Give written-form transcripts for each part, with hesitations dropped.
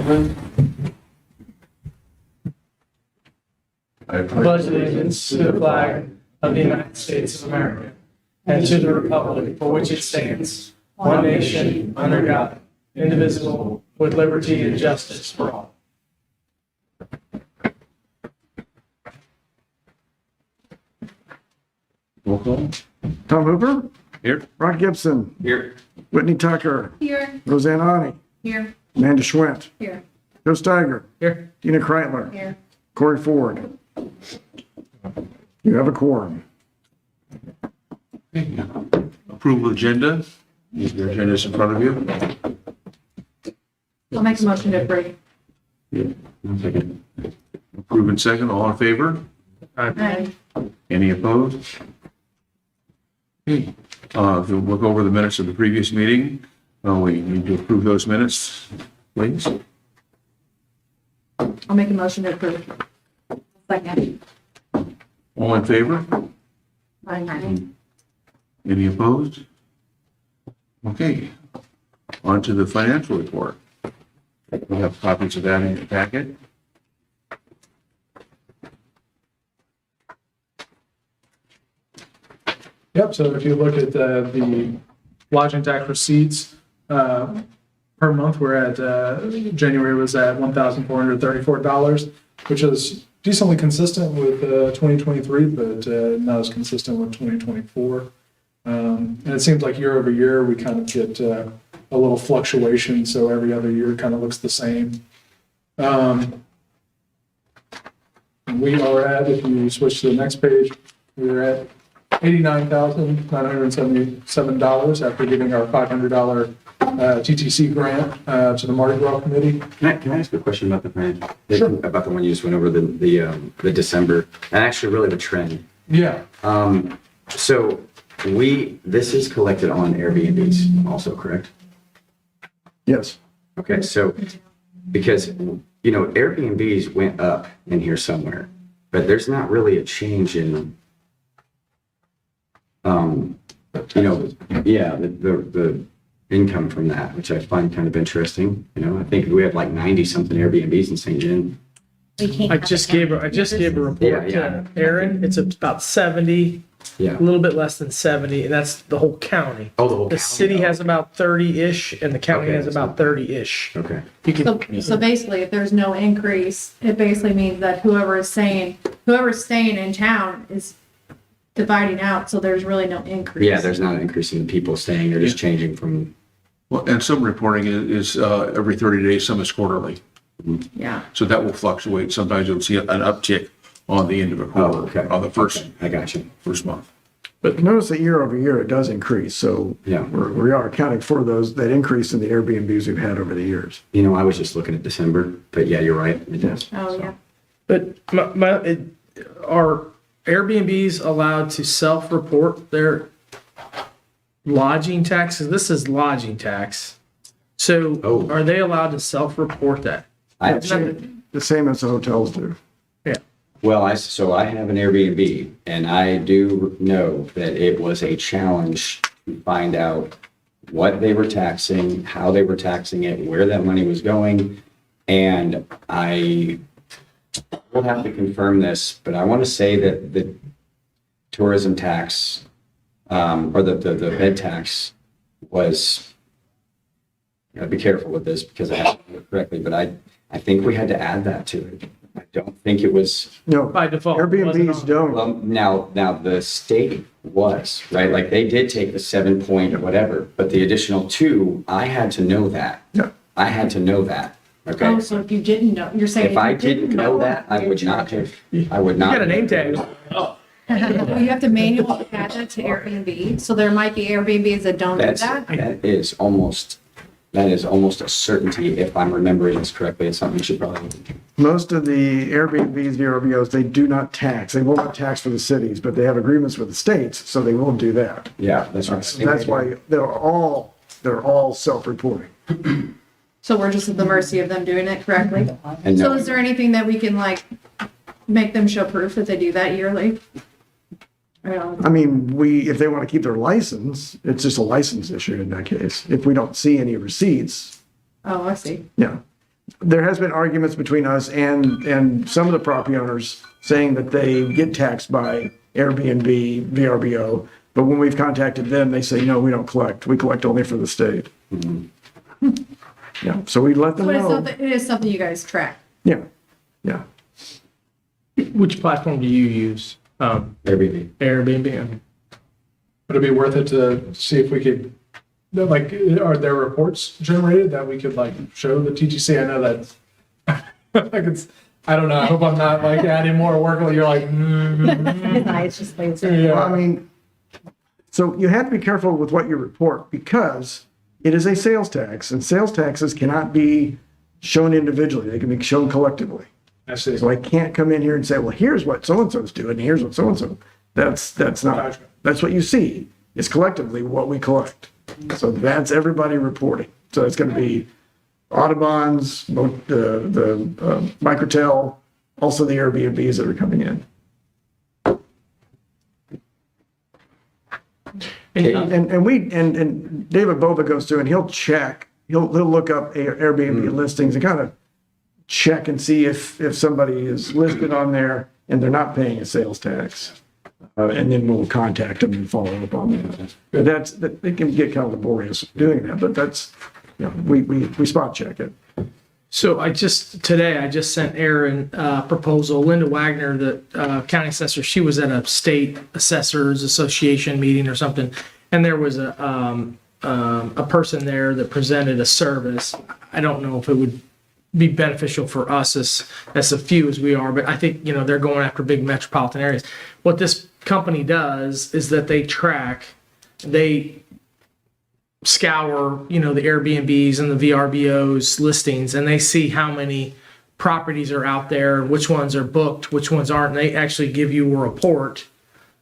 I pledge allegiance to the flag of the United States of America and to the republic for which it stands, one nation, under God, indivisible, with liberty and justice for all. Roll call. Tom Hooper, Here. Ron Gibson, Here. Whitney Tucker, Here. Roseanne Ani, Here. Amanda Schwint, Here. Joe Steiger, Here. Tina Kreitler, Here. Corey Ford. You have a quorum. Approval agenda. Your agenda is in front of you. I'll make a motion to approve. One second. Approve in second. All in favor? Aye. Any opposed? Okay. If you'll look over the minutes of the previous meeting, we need to approve those minutes, please. I'll make a motion to approve. Second. All in favor? Aye. Any opposed? Okay. On to the financial report. We have copies of that in your packet. Yep, so if you look at the lodging tax receipts per month, we're at, January was at $1,434, which is decently consistent with 2023, but not as consistent with 2024. And it seems like year over year, we kind of get a little fluctuation, so every other year kind of looks the same. We are at, if you switch to the next page, we're at $89,977 after giving our $500 TTC grant to the Mardi Gras Committee. Can I ask a question about the financial? Sure. About the one you just went over, the December, and actually really the trend. Yeah, So this is collected on Airbnbs also, correct? Yes. Okay, so, because, Airbnbs went up in here somewhere, but there's not really a change in, the income from that, which I find kind of interesting. I think we have like 90 something Airbnbs in St. John. I just gave a report Yeah. to Aaron. It's about 70, Yeah. a little bit less than 70, and that's the whole county. Oh, the whole The county? city has about 30-ish, and the county Okay, has about 30-ish. Okay. You can, So basically, if there's no increase, it basically means that whoever's staying in town is dividing out, so there's really no increase. Yeah, there's not an increase in the people staying, they're just changing from, Well, and some reporting is every 30 days, some is quarterly. Yeah. So that will fluctuate. Sometimes you'll see an uptick on the end of a quarter, okay. on the first Okay, I got you. month. But notice that year over year, it does increase. So Yeah. we are accounting for that increase in the Airbnbs we've had over the years. I was just looking at December, but yeah, you're right. It does. Oh, yeah. but are Airbnbs allowed to self-report their lodging taxes? This is lodging tax. So Oh. are they allowed to self-report that? I, The same as the hotels do. so I have an Airbnb, and I do know that it was a challenge to find out what they were taxing, how they were taxing it, where that money was going. And I will have to confirm this, but I want to say that the tourism tax, or the bed tax was, be careful with this because I have to do it correctly, but I think we had to add that to it. I don't think it was, No, By default. it wasn't Airbnbs on. don't. well, now the state was, right? Like they did take the 7 point or whatever, but the additional 2, I had to know that. Yeah. I had to know that. Okay. Oh, so if you didn't know, you're saying. If I didn't know that, I would not have, I would You not. got a name tag. Well, you have to manually add that to Airbnb, so there might be Airbnbs that don't do that. That is almost a certainty if I'm remembering this correctly. It's something you should probably. Most of the Airbnbs, VRBOs, they do not tax. They will not tax for the cities, but they have agreements with the states, so they will do that. Yeah, that's right. So that's why they're all self-reporting. So we're just at the mercy of them doing it correctly. And So no, is there anything that we can make them show proof that they do that yearly? I mean, if they want to keep their license, it's just a license issue in that case. If we don't see any receipts, Oh, I see. yeah. there has been arguments between us and some of the property owners saying that they get taxed by Airbnb, VRBO, but when we've contacted them, they say, no, we don't collect. We collect only for the state. Yeah, so we let them But it's know. something, it is something you guys track. Yeah, yeah. Which platform do you use? Airbnb. Airbnb? Would it be worth it to see if we could, like, are there reports generated that we could like show the TGC? I know that, like it's, I don't know, I hope I'm not like adding more work while you're like, It's just plain simple. Well, I yeah. mean, so you have to be careful with what you report because it is a sales tax and sales taxes cannot be shown individually. They can be shown collectively. I see. So I can't come in here and say, well, here's what so-and-so's doing, and here's what so-and-so. That's not, Gotcha. that's what you see is collectively what we collect. So that's everybody reporting. So it's going to be Audubon's, the Microtel, also the Airbnbs that are coming in. And David Boba goes through and he'll check, he'll look up Airbnb listings and kind of check and see if somebody is listed on there and they're not paying a sales tax. And then we'll contact them and follow up on that. But it can get kind of laborious doing that, but that's, you know, we spot check it. So today I just sent Aaron a proposal. Linda Wagner, the county assessor, she was at a state assessors association meeting or something. And there was a person there that presented a service. I don't know if it would be beneficial for us as a few as we are, but I think, you know, they're going after big metropolitan areas. What this company does is that they scour, you know, the Airbnbs and the VRBOs listings, and they see how many properties are out there, which ones are booked, which ones aren't. And they actually give you a report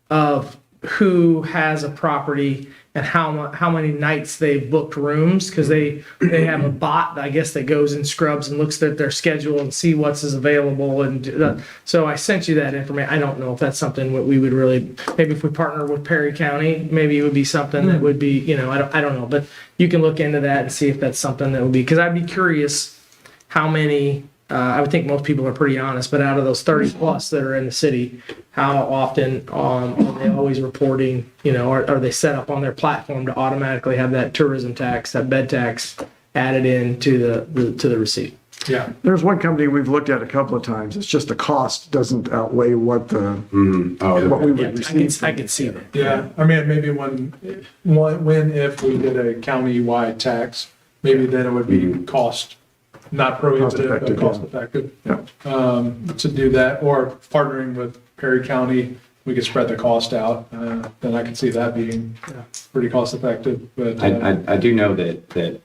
of who has a property and how many nights they've booked rooms, because they have a bot, I guess, that goes and scrubs and looks at their schedule and see what's is available. And so I sent you that information. I don't know if that's something that we would really, maybe if we partner with Perry County, maybe it would be something that would be, you know, I don't know, but you can look into that and see if that's something that would be, because I'd be curious how many, I would think most people are pretty honest, but out of those 30 plus that are in the city, how often are they always reporting, you know, are they set up on their platform to automatically have that tourism tax, that bed tax added in to the receipt? Yeah. There's one company we've looked at a couple of times. It's just the cost doesn't outweigh what what we Yeah, would receive. I could see that. Yeah. I mean, maybe if we did a county-wide tax, maybe then it would be not prohibitive, but Cost cost-effective. Yeah. To do that, or partnering with Perry County, we could spread the cost out. Then I could see that being pretty cost-effective. But I do know that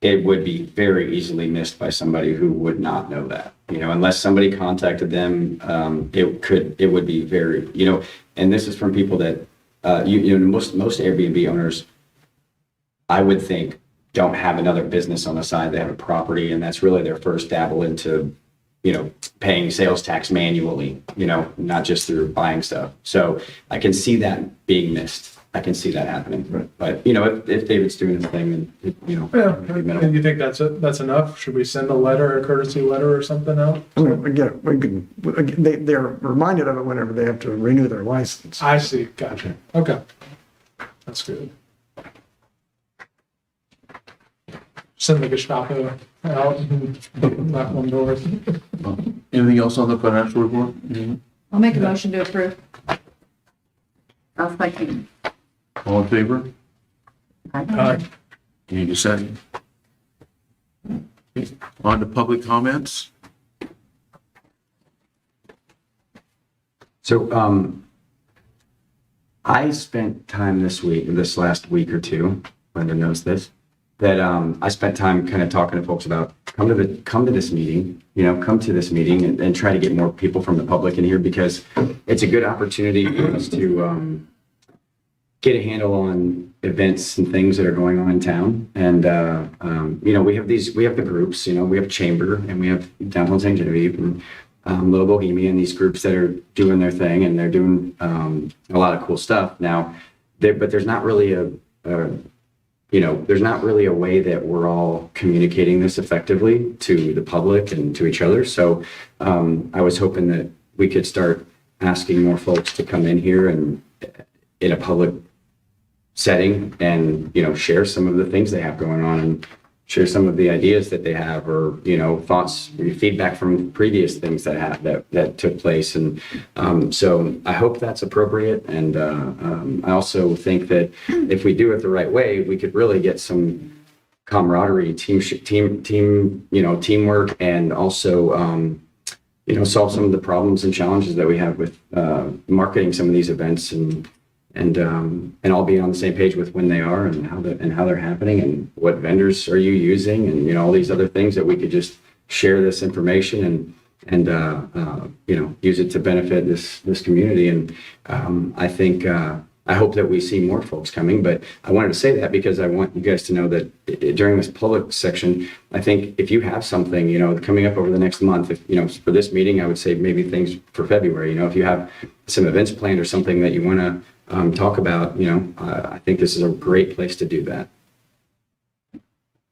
it would be very easily missed by somebody who would not know that, you know, unless somebody contacted them, it would be very, you know, and this is from people that, you know, most Airbnb owners, I would think, don't have another business on the side. They have a property and that's really their first dabble into, you know, paying sales tax manually, you know, not just through buying stuff. So I can see that being missed. I can see that happening. Right. But, you know, if David's doing his thing, then, you know. yeah, it'd be minimal. and you think that's enough? Should we send a letter, a courtesy letter or something out? I mean, again, they're reminded of it whenever they have to renew their license. I see. Gotcha. Okay. That's good. Send the Gestapo out and knock on doors. Anything else on the financial report? I'll make a motion to approve. I'll second. All in favor? Uh, Any dissent? On to public comments. So, I spent time this last week or two, Linda knows this, that, I spent time kind of talking to folks about come to this meeting, you know, come to this meeting and try to get more people from the public in here because it's a good opportunity for us to, get a handle on events and things that are going on in town. And, you know, we have the groups, you know, we have Chamber and we have Downtown St. Genevieve and Little Bohemia and these groups that are doing their thing and they're doing a lot of cool stuff. Now, but there's not really there's not really a way that we're all communicating this effectively to the public and to each other. So I was hoping that we could start asking more folks to come in here and in a public setting and, share some of the things they have going on and share some of the ideas that they have or, thoughts, feedback from previous things that took place. And so I hope that's appropriate. And I also think that if we do it the right way, we could really get some camaraderie, teamwork, and also, solve some of the problems and challenges that we have with marketing some of these events and all be on the same page with when they are and how they're happening and what vendors are you using and all these other things that we could just share this information and use it to benefit this community. And I think I hope that we see more folks coming, but I wanted to say that because I want you guys to know that during this public section, I think if you have something, coming up over the next month, if, for this meeting, I would say maybe things for February, if you have some events planned or something that you want to talk about, I think this is a great place to do that.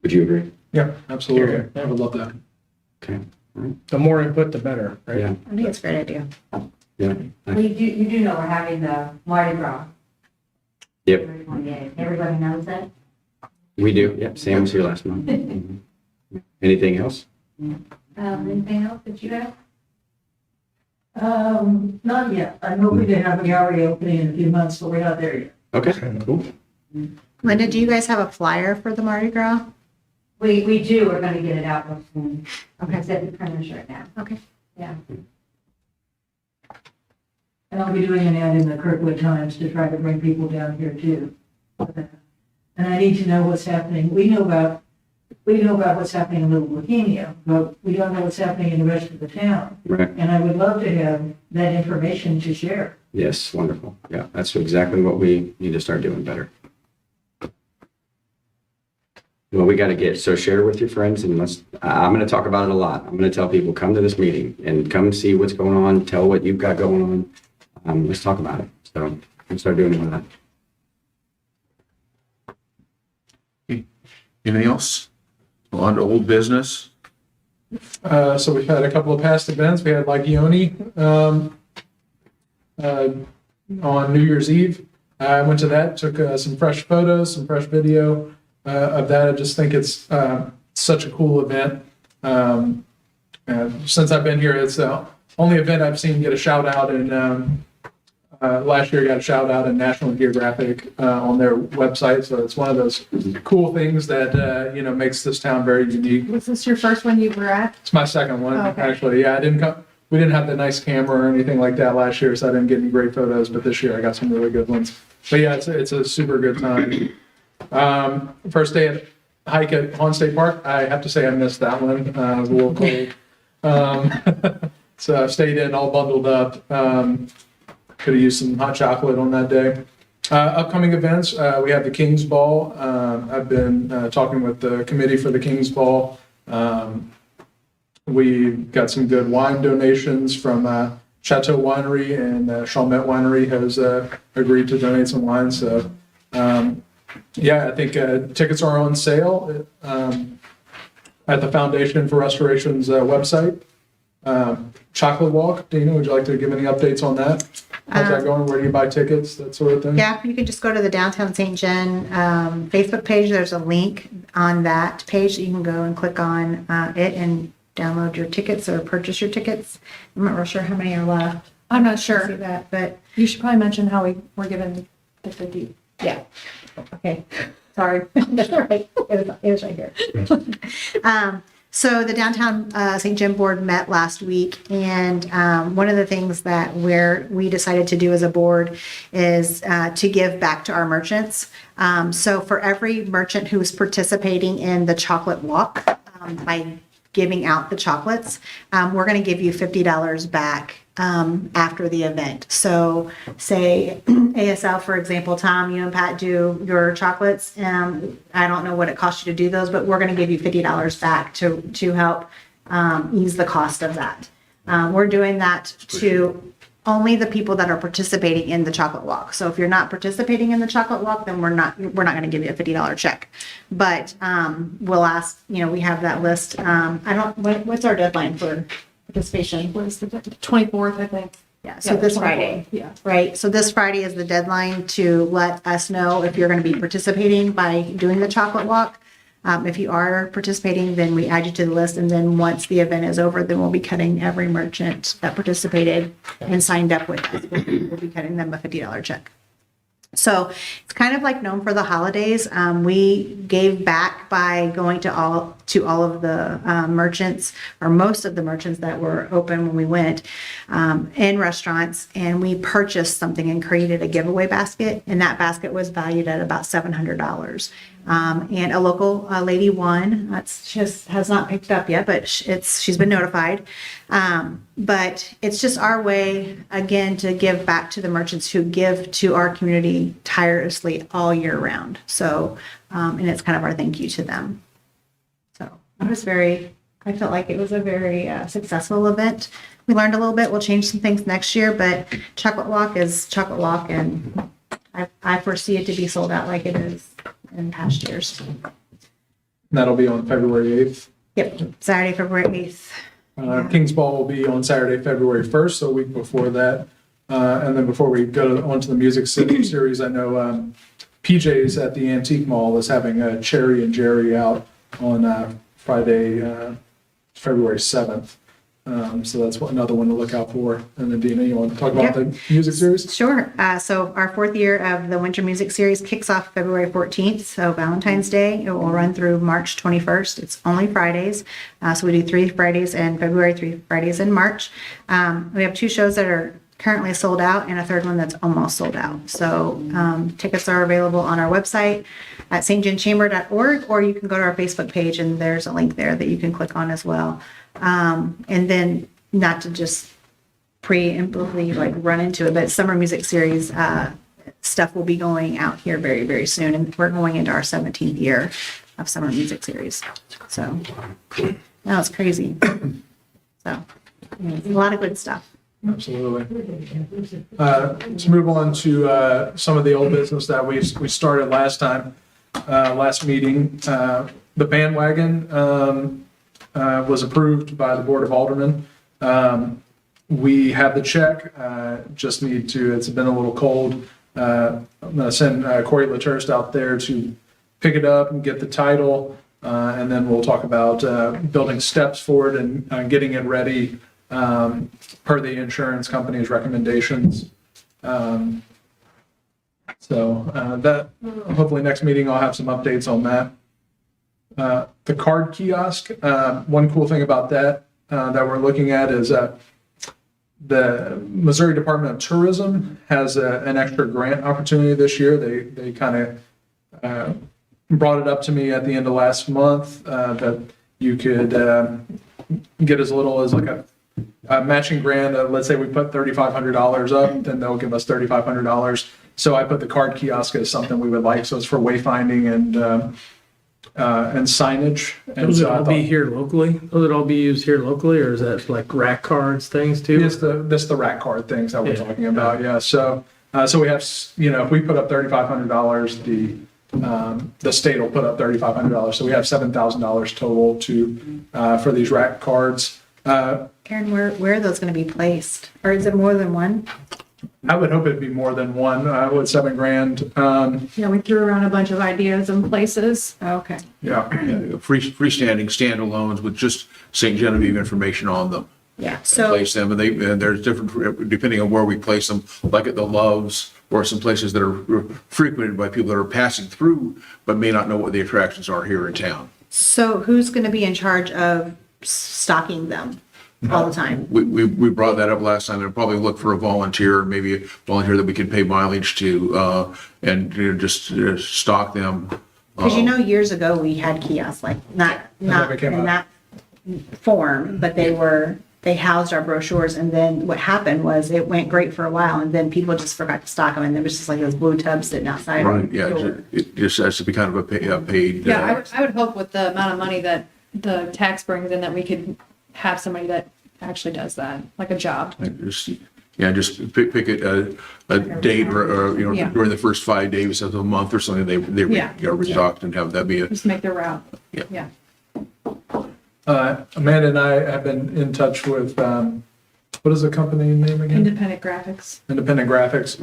Would you agree? Yeah, absolutely. I would love that. Okay. All right. The more input, the better, right? Yeah. I think it's a great idea. Yeah. You do know we're having the Mardi Gras. Yep. February 28th. Everybody knows that? We do. Yep. Sam was here last month. Mhm. Anything else? Anything else that you have? Not yet. I'm hoping to have a gallery opening in a few months, but we're not there yet. Okay. Cool. Linda, do you guys have a flyer for the Mardi Gras? We do, we're gonna get it out real soon. Okay. It's at the printers right now. Okay. Yeah. And I'll be doing an ad in the Kirkwood Times to try to bring people down here too. And I need to know what's happening. We know about what's happening in Little Bohemia, but we don't know what's happening in the rest of the town. Right. And I would love to have that information to share. Yes. Wonderful. Yeah. That's exactly what we need to start doing better. Well, we got to so share with your friends and I'm going to talk about it a lot. I'm going to tell people, come to this meeting and come see what's going on, tell what you've got going on. Let's talk about it. So we'll start doing more of that. Anything else? Well, on to old business. So we've had a couple of past events. We had Legioni on New Year's Eve. I went to that, took some fresh photos, some fresh video of that. I just think it's such a cool event. Since I've been here, it's the only event I've seen get a shout out. And last year got a shout out in National Geographic on their website. So it's one of those cool things that makes this town very unique. Was this your first one you were at? It's my second one, Okay. actually. Yeah, I didn't come. We didn't have the nice camera or anything like that last year, so I didn't get any great photos. But this year, I got some really good ones. But yeah, it's a super good time. First day at hike at Hawn State Park. I have to say I missed that one. It was a little cold, so I stayed in all bundled up. Could have used some hot chocolate on that day. Upcoming events, we have the King's Ball. I've been talking with the committee for the King's Ball. We got some good wine donations from Chateau Winery, and Chalmette Winery has agreed to donate some wine. So, I think tickets are on sale at the Foundation for Restoration's website. Chocolate Walk, Dina, would you like to give any updates on that? How's that going? Where do you buy tickets, that sort of thing? Yeah, you can just go to the Downtown St. John Facebook page. There's a link on that page that you can go and click on it and download your tickets or purchase your tickets. I'm not real sure how many are left. I'm not See sure. that, but You should probably mention how we were given the 50. yeah. Okay. Sorry. That's all right. It was right here. So the Downtown St. Jim Board met last week, and one of the things that we decided to do as a board is to give back to our merchants. So for every merchant who is participating in the chocolate walk by giving out the chocolates, we're going to give you $50 back after the event. So say ASL, for example, Tom, you and Pat do your chocolates. I don't know what it costs you to do those, but we're going to give you $50 back to help ease the cost of that. We're doing that to only the people that are participating in the chocolate walk. So if you're not participating in the chocolate walk, then we're not going to give you a $50 check. But we'll ask, we have that list. What's our deadline for participation? What is the 24th, I think. Yeah, so this Friday. Yeah. Right, so this Friday is the deadline to let us know if you're going to be participating by doing the chocolate walk. If you are participating, then we add you to the list, and then once the event is over, then we'll be cutting every merchant that participated and signed up with us. We'll be cutting them a $50 check. So it's kind of like known for the holidays. We gave back by going to all of the merchants, or most of the merchants that were open when we went, in restaurants, and we purchased something and created a giveaway basket, and that basket was valued at about $700. And a local lady won. She has not picked up yet, but she's been notified. But it's just our way, again, to give back to the merchants who give to our community tirelessly all year round. So, and it's kind of our thank you to them. So I felt like it was a very successful event. We learned a little bit. We'll change some things next year, but Chocolate Walk is Chocolate Walk, and I foresee it to be sold out like it is in past years. That'll be on February 8th. Yep, Saturday, February 8th. King's Ball will be on Saturday, February 1st, so a week before that. And then before we go on to the Music City series, I know PJ's at the Antique Mall is having a Cherry and Jerry out on Friday, February 7th. So that's another one to look out for. And then Dina, you want to talk about the music series? Sure. So our 4th year of the Winter Music Series kicks off February 14th, so Valentine's Day. It will run through March 21st. It's only Fridays. So we do 3 Fridays in February, 3 Fridays in March. We have 2 shows that are currently sold out and a 3rd one that's almost sold out. So tickets are available on our website at stjohnchamber.org, or you can go to our Facebook page, and there's a link there that you can click on as well. And then, not to just preemptively run into it, but Summer Music Series stuff will be going out here very, very soon, and we're going into our 17th year of Summer Music Series. So now it's crazy. So a lot of good stuff. Absolutely. To move on to some of the old business that we started last time, last meeting. The bandwagon was approved by the Board of Aldermen. We have the check, just need to, it's been a little cold. I'm going to send Corey Laturst out there to pick it up and get the title, and then we'll talk about building steps for it and getting it ready per the insurance company's recommendations. That hopefully next meeting I'll have some updates on that. The card kiosk, one cool thing about that we're looking at is the Missouri Department of Tourism has an extra grant opportunity this year. They kind of brought it up to me at the end of last month that you could get as little as a matching grant. Let's say we put $3,500 up, then they'll give us $3,500. So I put the card kiosk as something we would like. So it's for wayfinding and signage. And Does it so I all thought- be here locally? Will it all be used here locally, or is that like rack cards, things too? It's the rack card things that we're Yeah. talking about. Yeah. So we have, if we put up $3,500, the state will put up $3,500. So we have $7,000 total for these rack cards. Karen, where are those going to be placed? Or is it more than one? I would hope it'd be more than one with $7,000. Yeah, we threw around a bunch of ideas and places. Okay. Yeah. Freestanding standalones with just St. Genevieve information on them. Yeah. So Place them, and there's different, depending on where we place them, like at the Loves, or some places that are frequented by people that are passing through, but may not know what the attractions are here in town. So who's going to be in charge of stocking them all the time? We brought that up last time, and probably look for a volunteer, maybe a volunteer that we could pay mileage to, and just stock them. Because years ago we had kiosks, not became in that form, but they housed our brochures, and then what happened was it went great for a while, and then people just forgot to stock them, and there was just like those blue tubs sitting outside. Right, yeah, it just has to be kind of a paid. Yeah, I would hope with the amount of money that the tax brings in that we could have somebody that actually does that, like a job. Yeah, just pick a date or, Yeah. during the first 5 days of the month or something, they Yeah. are restocked and have that be a, Just make the route. Yeah. Yeah. Amanda and I have been in touch with, what is the company name again? Independent graphics. Independent Graphics.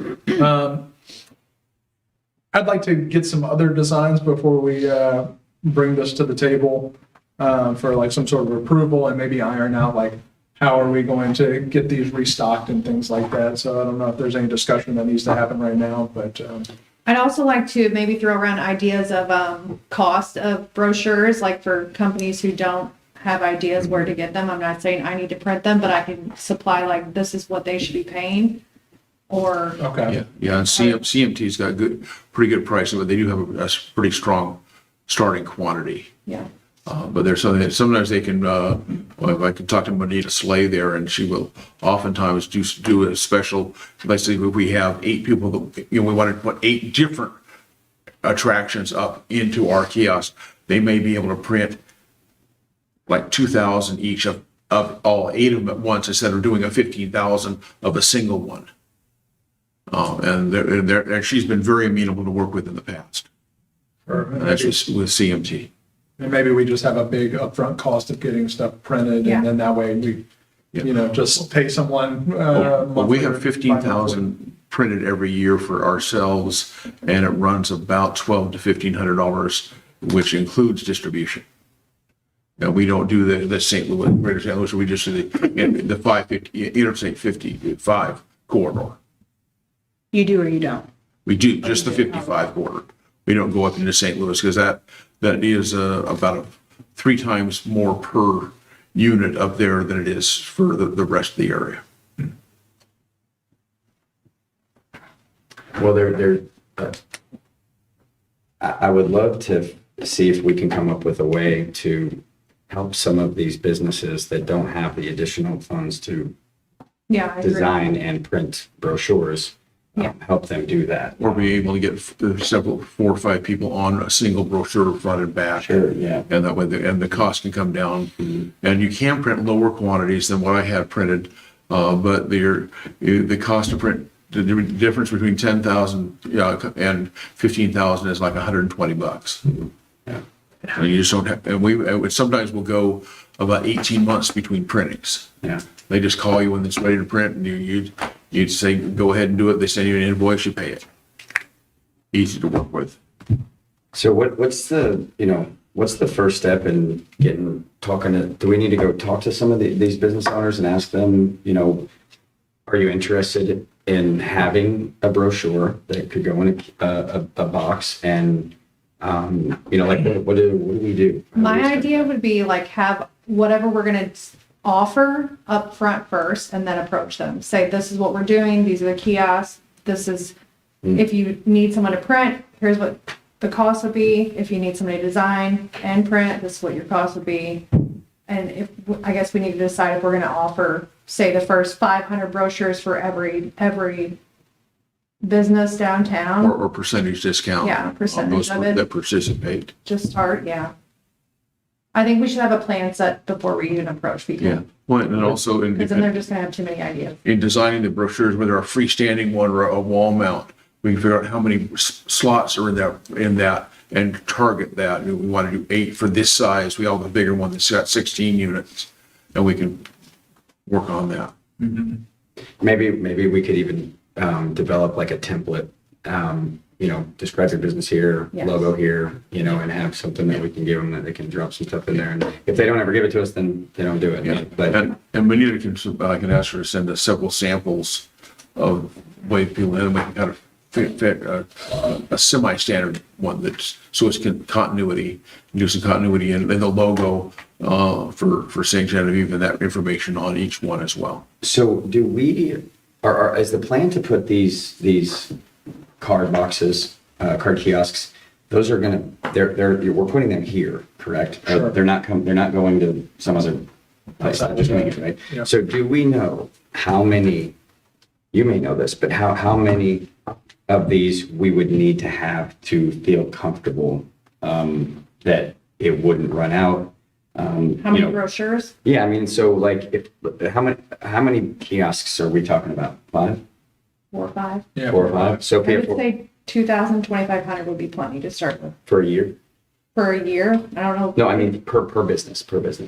I'd like to get some other designs before we bring this to the table for like some sort of approval and maybe iron out like how are we going to get these restocked and things like that. So I don't know if there's any discussion that needs to happen right now, but I'd also like to maybe throw around ideas of cost of brochures, like for companies who don't have ideas where to get them. I'm not saying I need to print them, but I can supply like this is what they should be paying. Or okay. yeah, and CMT's got pretty good pricing, but they do have a pretty strong starting quantity. yeah. But there's something that sometimes they can, well, I can talk to Bonita Slay there, and she will oftentimes do a special, let's say if we have 8 people that, we want to put 8 different attractions up into our kiosk, they may be able to print like 2,000 each of all 8 of them at once instead of doing a 15,000 of a single one. And she's been very amenable to work with in the past. And that's with CMT. And maybe we just have a big upfront cost of getting stuff printed Yeah. and then that way we, just pay someone. Well, we monthly or have 15,000 printed every year for ourselves, and it runs about $1,200 to $1,500, which includes distribution. Now, we don't do the St. Louis, Greater St. Louis, we just do the 550, Interstate 55 corridor. You do or you don't? We do, just the 55 corridor. We don't go up into St. Louis because that is about 3 times more per unit up there than it is for the rest of the area. Well, I would love to see if we can come up with a way to help some of these businesses that don't have the additional funds to Yeah, I agree. design and print brochures, help them do that. Or be able to get 4 or 5 people on a single brochure front and back. Sure, yeah. And that way, the cost can come down. And you can print lower quantities than what I have printed, but the cost to print, the difference between 10,000 and 15,000 is like $120. Yeah. And you just don't have, and sometimes we'll go about 18 months between printings. Yeah. They just call you when it's ready to print, and you'd say, go ahead and do it. They send you an invoice, you pay it. Easy to work with. So what's the first step in do we need to go talk to some of these business owners and ask them, are you interested in having a brochure that could go in a box and, what do we do? My idea would be like have whatever we're gonna offer up front first and then approach them. Say, this is what we're doing, these are the kiosks, this is, if you need someone to print, here's what the cost would be. If you need somebody to design and print, this is what your cost would be. And I guess we need to decide if we're gonna offer, say, the first 500 brochures for every business downtown. Or percentage discount. Yeah, on percentage those of it. that participate. Just start, yeah. I think we should have a plan set before we even approach people. Yeah. Well, and also Because then they're just gonna have too many ideas. in designing the brochures, whether a freestanding one or a wall mount, we can figure out how many slots are in that and target that. We want to do 8 for this size. We have a bigger one that's got 16 units, and we can work on that. Maybe we could even develop like a template, describe your business here, Yes. logo here, and have something that we can give them that they can drop some stuff in there. And if they don't ever give it to us, then they don't do it. Yeah. But And Bonita I can ask her to send us several samples of way people, and we can kind of fit a semi-standard one so it's continuity, do some continuity and the logo for St. Genevieve and that information on each one as well. so do we, is the plan to put these card boxes, card kiosks, those are we're putting them here, correct? Sure. They're not going to some other place, just making sure, right? Yeah. So do we know how many, you may know this, but how many of these we would need to have to feel comfortable that it wouldn't run out, How You many know, brochures? yeah, I mean, so like, how many kiosks are we talking about? 5? 4 or 5? Yeah. 4 or 5? So I pay would for, say 2,000, 2,500 would be plenty to start with. for a year? For a year, I don't know. No, I mean, per business.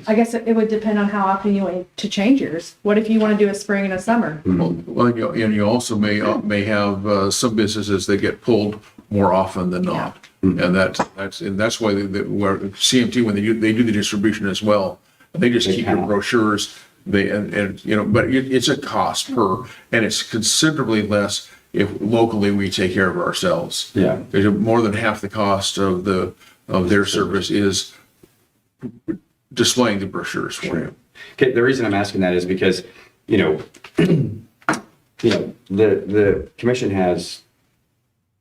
I guess it would depend on how often you want to change yours. What if you want to do a spring and a summer? Well, and you also may have some businesses that get pulled more often than not. And that's why where CMT, when they do the distribution as well, they just keep your count. brochures, and you know, but it's a cost per, and it's considerably less if locally we take care of ourselves. Yeah. Because more than half the cost of their service is displaying the brochures for you. Okay, the reason I'm asking that is because, you know, the commission has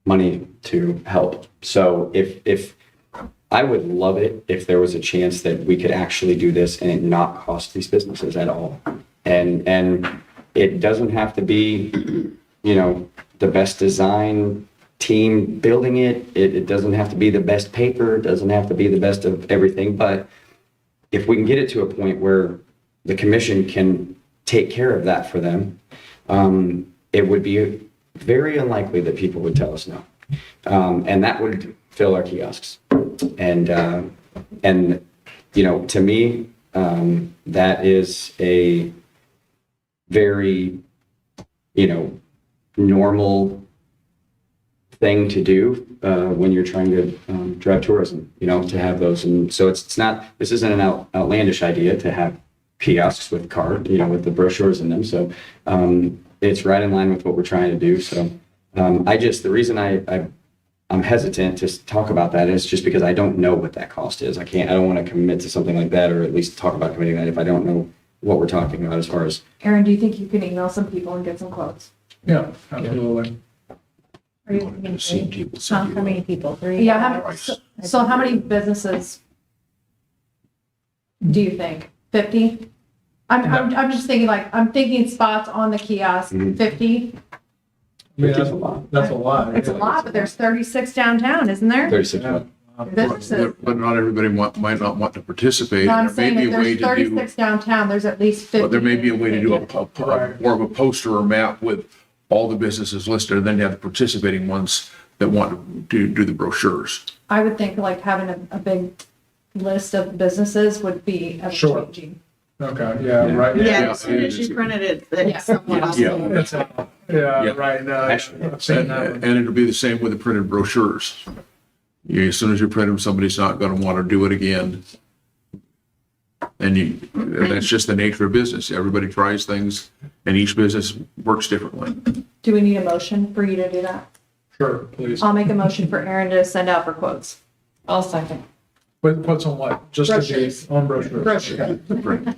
money to help. So if I would love it if there was a chance that we could actually do this and it not cost these businesses at all. And it doesn't have to be, you know, the best design team building it. It doesn't have to be the best paper. It doesn't have to be the best of everything. But if we can get it to a point where the commission can take care of that for them, it would be very unlikely that people would tell us no. And that would fill our kiosks. And you know, to me, that is a very, you know, normal thing to do when you're trying to drive tourism, you know, to have those. And so it's not, this isn't an outlandish idea to have kiosks with you know, with the brochures in them. So it's right in line with what we're trying to do. So the reason I'm hesitant to talk about that is just because I don't know what that cost is. I don't want to commit to something like that, or at least talk about committing that if I don't know what we're talking about as far as. Aaron, do you think you can email some people and get some quotes? Yeah, absolutely. Are you The CMT will How send you many people? 3? Yeah, how many, price. so how many businesses do you think? 50? I'm just thinking like, I'm thinking spots on the kiosk, 50? I mean, It's a lot. that's a lot. It's a lot, but there's 36 downtown, isn't there? 36 Yeah. Businesses. But not everybody might not want to participate. No, I'm and there may saying be if a way there's to do, 36 downtown, there's at least 50. but there may be a way to do Right. more of a poster or map with all the businesses listed, and then you have the participating ones that want to do the brochures. I would think like having a big list of businesses would be Sure. changing. Okay, yeah, right. Yeah, As soon as you printed it, Yeah. it's somewhat Yeah. awesome. It's, yeah, Yeah. right, no, Actually, I've seen that And one. it'll be the same with the printed brochures. As soon as you print them, somebody's not gonna wanna do it again. And that's just the nature of business. Everybody tries things, and each business works differently. Do we need a motion for you to do that? Sure, please. I'll make a motion for Aaron to send out for quotes. I'll second. What's on what? Just the Brochures. date on brochures? Brochures. Okay.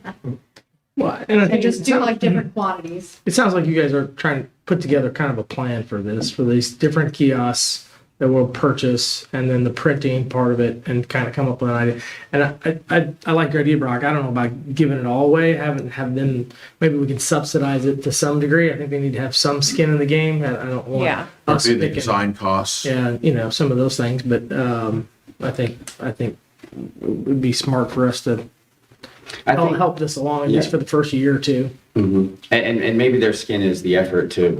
Well, and I And think just do like different quantities. it sounds like you guys are trying to put together kind of a plan for this, for these different kiosks that we'll purchase, and then the printing part of it, and kind of come up with an idea. And I like your idea, Brock. I don't know about giving it all away. Have them, maybe we can subsidize it to some degree. I think they need to have some skin in the game. I don't want Yeah. us Pay the picking, design costs. yeah, you know, some of those things. But I think it would be smart for us to I think, help this along at least Yeah. for the first year or two. mhm. And maybe their skin is the effort to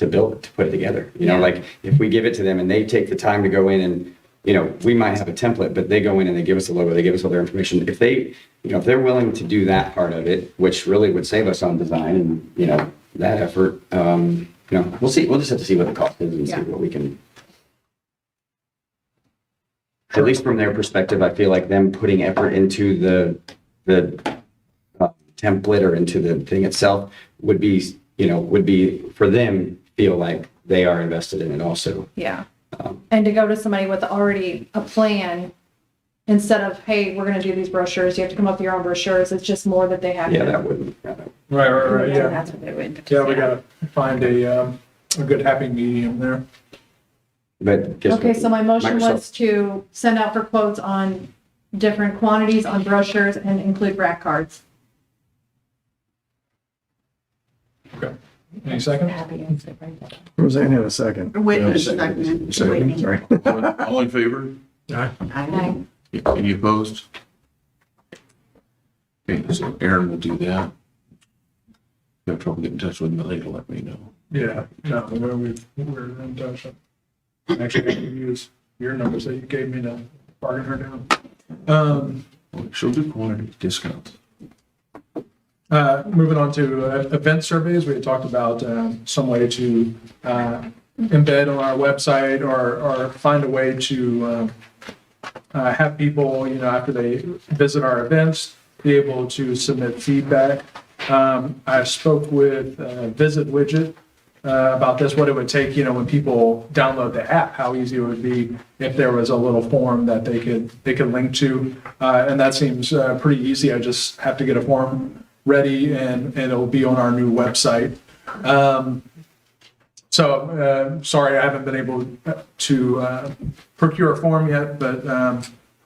build it, to put it together. You know, Yeah. like if we give it to them and they take the time to go in and, you know, we might have a template, but they go in and they give us a logo, they give us all their information. If they, you know, if they're willing to do that part of it, which really would save us on design and, you know, that effort, you know, we'll see. We'll just have to see what the cost is and see Yeah. what we can. At least from their perspective, I feel like them putting effort into the template or into the thing itself would be, you know, would be for them feel like they are invested in it also. Yeah. And to go to somebody with already a plan instead of, hey, we're going to do these brochures, you have to come up with your own brochures. It's just more that they have. Yeah, to- that wouldn't. Right, yeah. That's what they would. Yeah, we gotta find a good happy medium there. But just Okay, so my motion Microsoft- was to send out for quotes on different quantities on brochures and include rack cards. Okay. Any seconds? Happy answer, right? Roseanne had a second. Whitney Second. seconded. Whitney. Sorry. All in favor? I know. Any opposed? Okay, so Aaron will do that. If you have trouble getting in touch with Millie, let me know. Yeah, no, we're in touch. Actually, I can use your numbers that you gave me to bargain her down. She'll do quantity discounts. Moving on to event surveys, we had talked about some way to embed on our website or find a way to have people, after they visit our events, be able to submit feedback. I spoke with Visit Widget about this, what it would take, when people download the app, how easy it would be if there was a little form that they could link to. And that seems pretty easy. I just have to get a form ready and it'll be on our new website. Sorry, I haven't been able to procure a form yet, but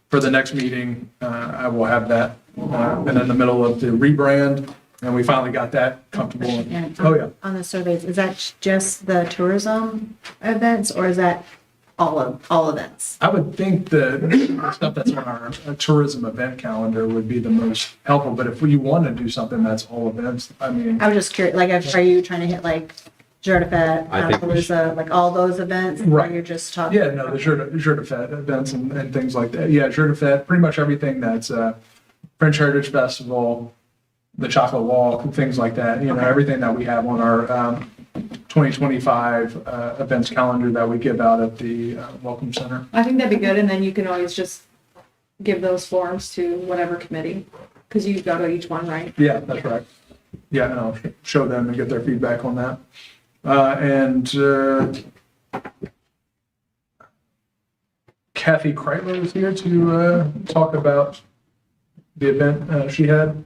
for the next meeting, I will have that. And in the middle of the rebrand, and we finally got that comfortable. And Oh, yeah. on the surveys, is that just the tourism events or is that all events? I would think the stuff that's on our tourism event calendar would be the most helpful, but if we want to do something that's all events, I mean, I was just curious, like, are you trying to hit like Jerdafet, I think we should. Palooza, like all those events? Or Right. you're just talking? yeah, no, the Jerdafet events and things like that. Yeah, Jerdafet, pretty much everything that's French Heritage Festival, the Chocolate Walk, and things like that. Everything that we have on our 2025 events calendar that we give out at the Welcome Center. I think that'd be good, and then you can always just give those forms to whatever committee, because you go to each one, right? Yeah, that's right. Yeah, and I'll show them and get their feedback on that. Kathy Kreitler is here to talk about the event she had.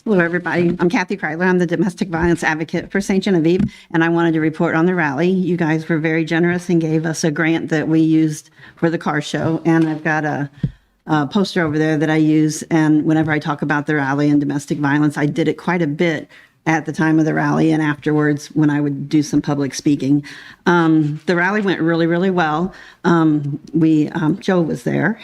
Hello, everybody. I'm Kathy Kreitler. I'm the domestic violence advocate for St. Genevieve, and I wanted to report on the rally. You guys were very generous and gave us a grant that we used for the car show, and I've got a poster over there that I use, and whenever I talk about the rally and domestic violence, I did it quite a bit at the time of the rally and afterwards when I would do some public speaking. The rally went really, really well. Joe was there.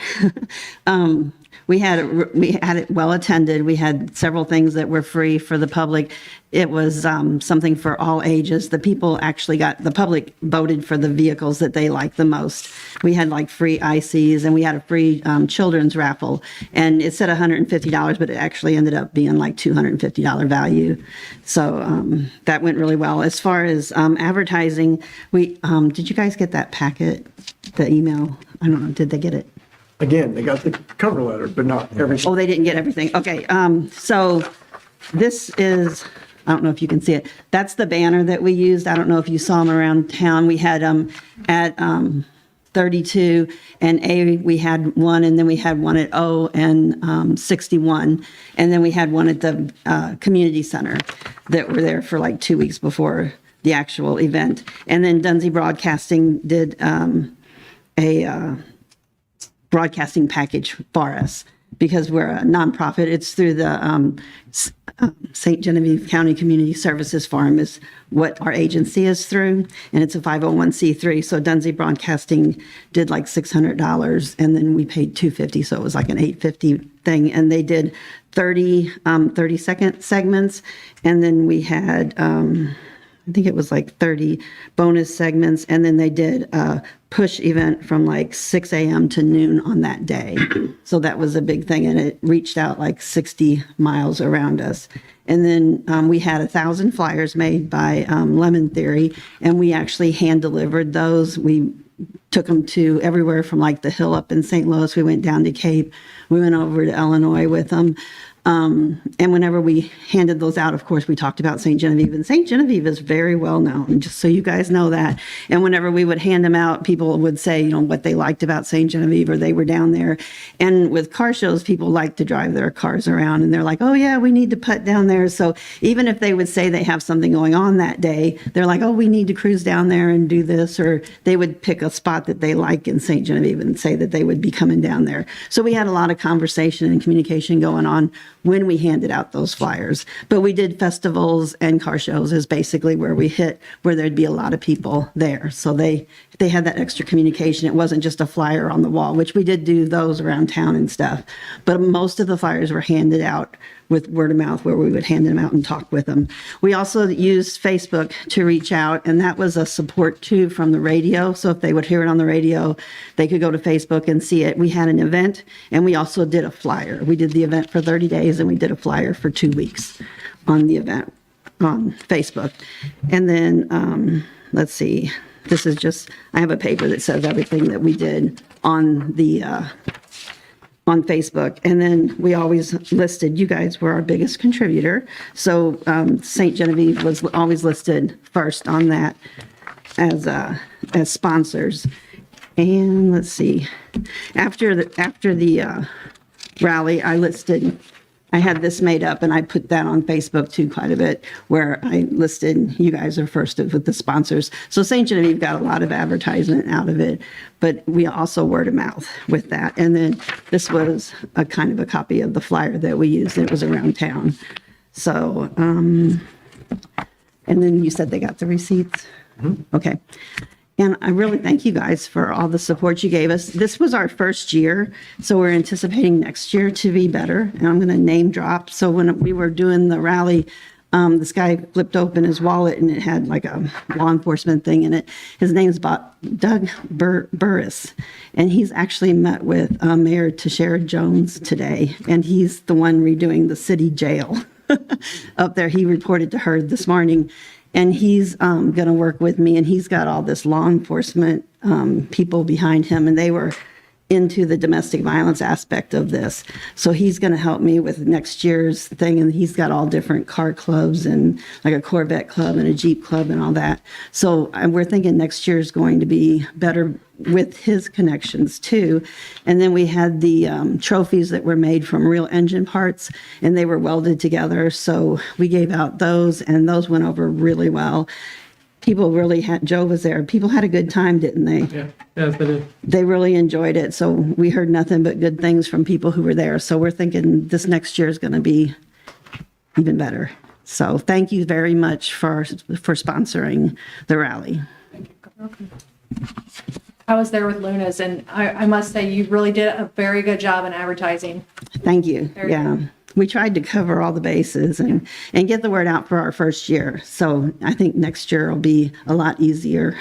We had it well attended. We had several things that were free for the public. It was something for all ages. The public voted for the vehicles that they liked the most. We had like free ICs and we had a free children's raffle. And it said $150, but it actually ended up being like $250 value. So that went really well. As far as advertising, did you guys get that packet, the email? I don't know, did they get it? Again, they got the cover letter, but not everything. Oh, they didn't get everything. Okay. So this is, I don't know if you can see it. That's the banner that we used. I don't know if you saw them around town. We had at 32 and A, we had one, and then we had one at O and 61. And then we had one at the community center that were there for like 2 weeks before the actual event. And then Dunsey Broadcasting did a broadcasting package for us because we're a nonprofit. It's through the St. Genevieve County Community Services Forum is what our agency is through, and it's a 501c3. So Dunsey Broadcasting did like $600, and then we paid $250, so it was like an $850 thing. And they did 30-second segments, and then we had I think it was like 30 bonus segments, and then they did a push event from like 6 a.m. to noon on that day. So that was a big thing, and it reached out like 60 miles around us. And then we had 1,000 flyers made by Lemon Theory, and we actually hand delivered those. We took them to everywhere from like the Hill up in St. Louis. We went down to Cape. We went over to Illinois with them. And whenever we handed those out, of course, we talked about St. Genevieve, and St. Genevieve is very well known, just so you guys know that. And whenever we would hand them out, people would say, what they liked about St. Genevieve, or they were down there. And with car shows, people like to drive their cars around, and they're like, oh yeah, we need to put down there. So even if they would say they have something going on that day, they're like, oh, we need to cruise down there and do this, or they would pick a spot that they like in St. Genevieve and say that they would be coming down there. So we had a lot of conversation and communication going on when we handed out those flyers. But we did festivals and car shows is basically where we hit, where there'd be a lot of people there. So they had that extra communication. It wasn't just a flyer on the wall, which we did do those around town and stuff. But most of the flyers were handed out with word of mouth, where we would hand them out and talk with them. We also used Facebook to reach out, and that was a support too from the radio. So if they would hear it on the radio, they could go to Facebook and see it. We had an event, and we also did a flyer. We did the event for 30 days, and we did a flyer for 2 weeks on the event on Facebook. And then, let's see, this is just, I have a paper that says everything that we did on the, on Facebook. And then we always listed, you guys were our biggest contributor. So St. Genevieve was always listed first on that as sponsors. And let's see, after the rally, I had this made up and I put that on Facebook too quite a bit, where I listed you guys are first with the sponsors. So St. Genevieve got a lot of advertisement out of it, but we also word of mouth with that. And then this was a kind of a copy of the flyer that we used. It was around town. So, and then you said they got the receipts? Okay. And I really thank you guys for all the support you gave us. This was our first year, so we're anticipating next year to be better. And I'm going to name drop. So when we were doing the rally, this guy flipped open his wallet and it had like a law enforcement thing in it. His name's Doug Burris, and he's actually met with Mayor Tashara Jones today, and he's the one redoing the city jail up there. He reported to her this morning. And he's going to work with me, and he's got all this law enforcement people behind him, and they were into the domestic violence aspect of this. So he's going to help me with next year's thing, and he's got all different car clubs and like a Corvette club and a Jeep club and all that. So we're thinking next year is going to be better with his connections too. And then we had the trophies that were made from real engine parts, and they were welded together. So we gave out those, and those went over really well. People really had, Joe was there. People had a good time, didn't they? Yeah, yes, they did. They really enjoyed it. So we heard nothing but good things from people who were there. So we're thinking this next year is going to be even better. So thank you very much for sponsoring the rally. I was there with Luna's, and I must say, you really did a very good job in advertising. Thank you. Very Yeah. good. We tried to cover all the bases and get the word out for our first year. So I think next year will be a lot easier.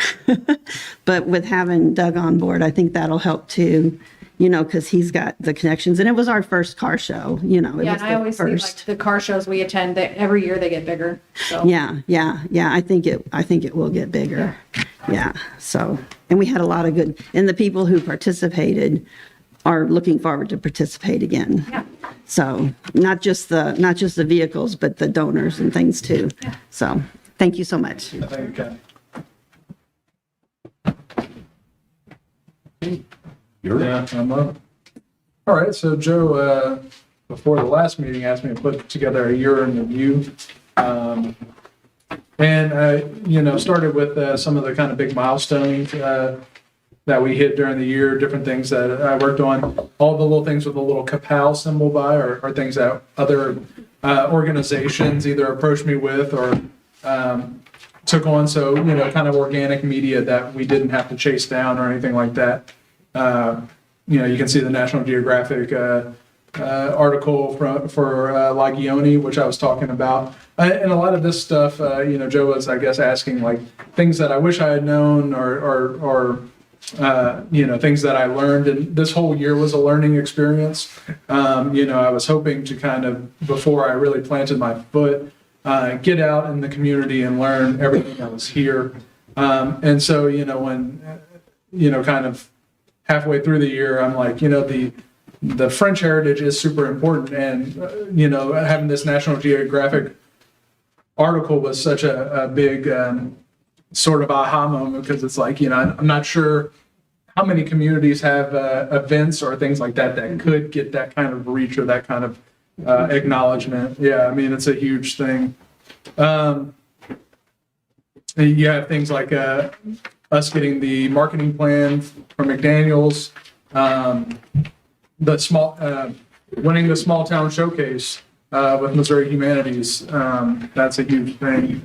But with having Doug on board, I think that'll help too, you know, because he's got the connections. And it was our first car show, you know. It Yeah, was and I the always see first. like the car shows we attend, that every year they get bigger. So Yeah. I think it will get bigger. Yeah. So, and we had a lot of good, and the people who participated are looking forward to participate again. Yeah. So not just the vehicles, but the donors and things too. Yeah. So thank you so much. I think, yeah, I'm up. All right, so Joe, before the last meeting, asked me to put together a year in review. And I, you know, started with some of the kind of big milestones that we hit during the year, different things that I worked on. All the little things with a little Capal symbol by are things that other organizations either approached me with or took on. So, you know, kind of organic media that we didn't have to chase down or anything like that. You know, you can see the National Geographic article for Lagioni, which I was talking about. And a lot of this stuff, you know, Joe was, I guess, asking like things that I wish I had known or you know, things that I learned. And this whole year was a learning experience. You know, I was hoping to kind of, before I really planted my foot, get out in the community and learn everything that was here. And so, you know, when, you know, kind of halfway through the year, I'm like, you know, the French heritage is super important. And, you know, having this National Geographic article was such a big sort of aha moment, because it's like, you know, I'm not sure how many communities have events or things like that that could get that kind of reach or that kind of acknowledgement. Yeah, I mean, it's a huge thing. You have things like us getting the marketing plan from McDaniels, the small winning the small town showcase with Missouri Humanities. That's a huge thing.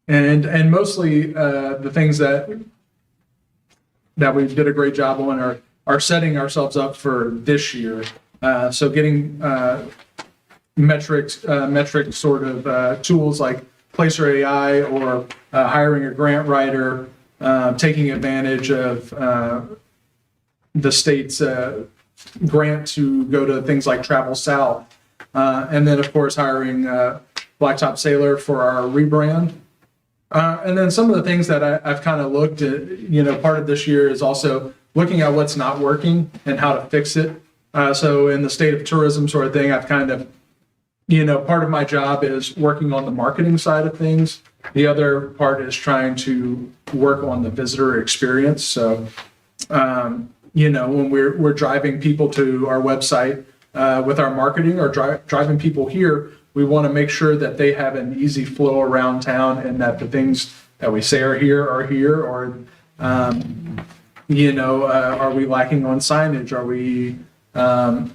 And mostly the things that we did a great job on are setting ourselves up for this year. So getting metric sort of tools like Placer AI or hiring a grant writer, taking advantage of the state's grant to go to things like Travel South, and then of course hiring Blacktop Sailor for our rebrand. And then some of the things that I've kind of looked at, part of this year is also looking at what's not working and how to fix it. So in the state of tourism sort of thing, I've kind of, part of my job is working on the marketing side of things. The other part is trying to work on the visitor experience. So, when we're driving people to our website with our marketing or driving people here, we want to make sure that they have an easy flow around town and that the things that we say are here, or, are we lacking on signage? Are we, what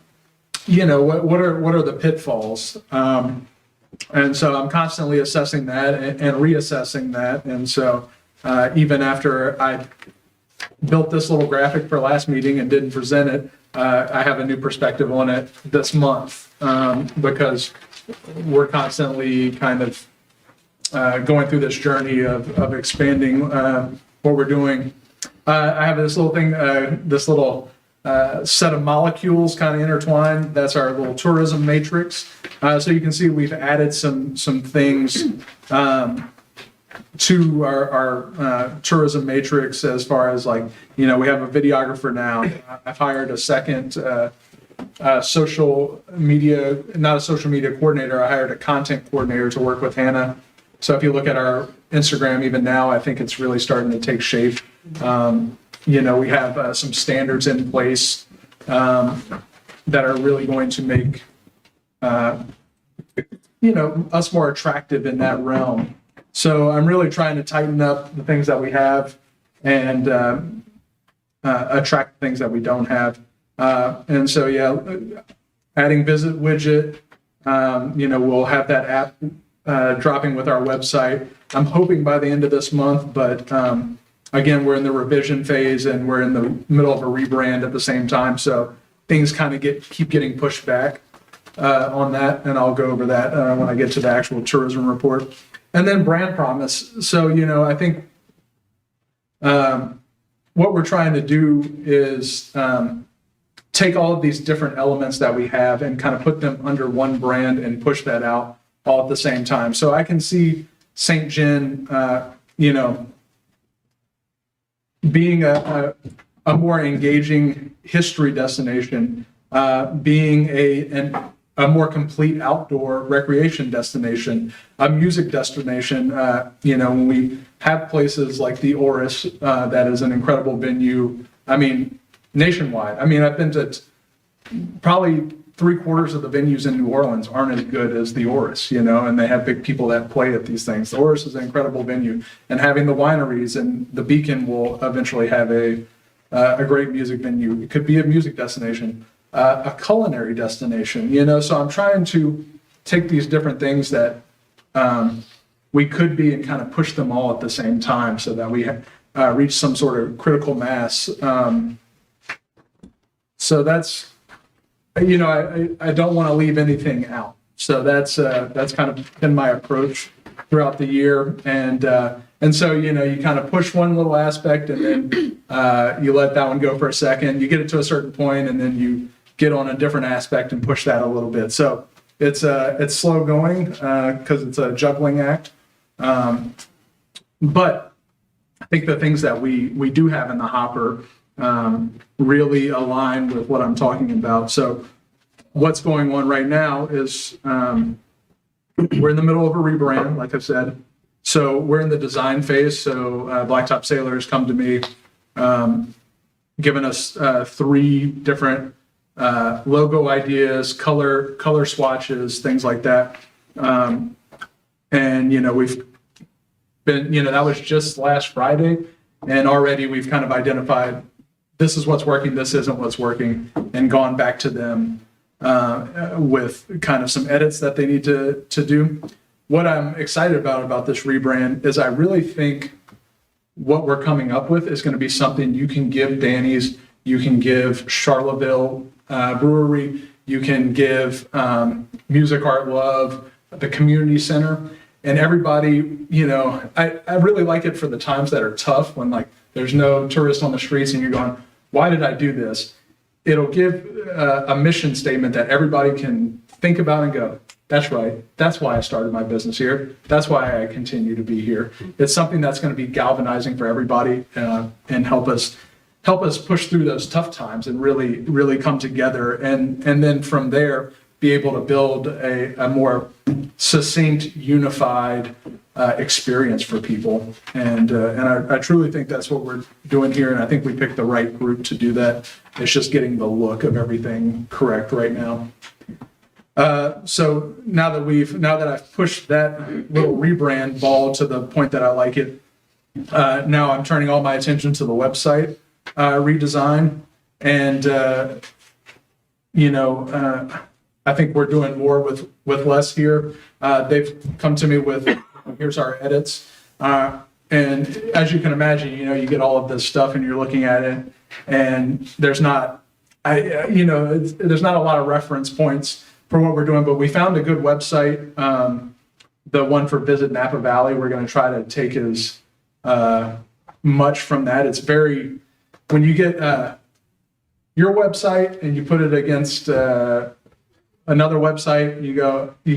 are the pitfalls? And so I'm constantly assessing that and reassessing that. And so even after I built this little graphic for last meeting and didn't present it, I have a new perspective on it this month because we're constantly kind of going through this journey of expanding what we're doing. I have this little thing, this little set of molecules kind of intertwined. That's our little tourism matrix. So you can see we've added some things to our tourism matrix as far as we have a videographer now. I've hired a second social media, not a social media coordinator. I hired a content coordinator to work with Hannah. So if you look at our Instagram, even now, I think it's really starting to take shape. We have some standards in place that are really going to make, us more attractive in that realm. So I'm really trying to tighten up the things that we have and attract things that we don't have. And so, adding visit widget, we'll have that app dropping with our website. I'm hoping by the end of this month, but again, we're in the revision phase and we're in the middle of a rebrand at the same time. So things kind of keep getting pushed back on that. And I'll go over that when I get to the actual tourism report. And then brand promise. So, I think what we're trying to do is take all of these different elements that we have and kind of put them under one brand and push that out all at the same time. So I can see St. John, being a more engaging history destination, being a more complete outdoor recreation destination, a music destination. When we have places like the Oris, that is an incredible venue. Nationwide. I've been to probably 3/4 of the venues in New Orleans aren't as good as the Oris, and they have big people that play at these things. The Oris is an incredible venue, and having the wineries and the Beacon will eventually have a great music venue. It could be a music destination, a culinary destination, so I'm trying to take these different things that we could be and kind of push them all at the same time so that we reach some sort of critical mass. So that's, I don't want to leave anything out. So that's kind of been my approach throughout the year. And so, you kind of push one little aspect and then you let that one go for a second. You get it to a certain point and then you get on a different aspect and push that a little bit. So it's slow going because it's a juggling act. But I think the things that we do have in the hopper really align with what I'm talking about. So what's going on right now is we're in the middle of a rebrand, like I said. So we're in the design phase. So Blacktop Sailor has come to me, giving us 3 different logo ideas, color swatches, things like that. And, we've been, that was just last Friday. And already we've kind of identified this is what's working, this isn't what's working, and gone back to them with kind of some edits that they need to do. What I'm excited about this rebrand is I really think what we're coming up with is going to be something you can give Danny's, you can give Charlottesville Brewery, you can give Music Art Love, the community center, and everybody, I really like it for the times that are tough when like there's no tourists on the streets and you're going, why did I do this? It'll give a mission statement that everybody can think about and go, that's right. That's why I started my business here. That's why I continue to be here. It's something that's going to be galvanizing for everybody and help us push through those tough times and really come together. And then from there, be able to build a more succinct, unified experience for people. And I truly think that's what we're doing here. And I think we picked the right group to do that. It's just getting the look of everything correct right now. So now that I've pushed that little rebrand ball to the point that I like it, now I'm turning all my attention to the website redesign. And, I think we're doing more with less here. They've come to me with, here's our edits. And as you can imagine, you get all of this stuff and you're looking at it and there's not a lot of reference points for what we're doing, but we found a good website. The one for Visit Napa Valley, we're going to try to take as much from that. It's very, when you get your website and you put it against another website, you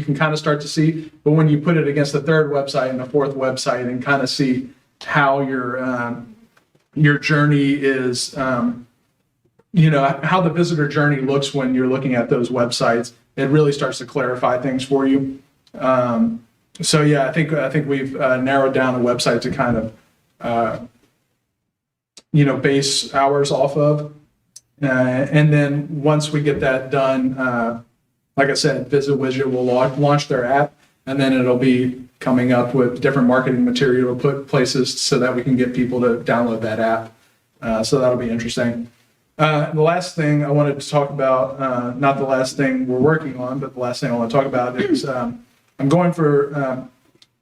can kind of start to see, but when you put it against the third website and the fourth website and kind of see how your journey is, how the visitor journey looks when you're looking at those websites, it really starts to clarify things for you. So yeah, I think we've narrowed down a website to kind of, base ours off of. And then once we get that done, like I said, Visit Widget will launch their app, and then it'll be coming up with different marketing material to put places so that we can get people to download that app. So that'll be interesting. The last thing I wanted to talk about, not the last thing we're working on, but the last thing I want to talk about is I'm going for,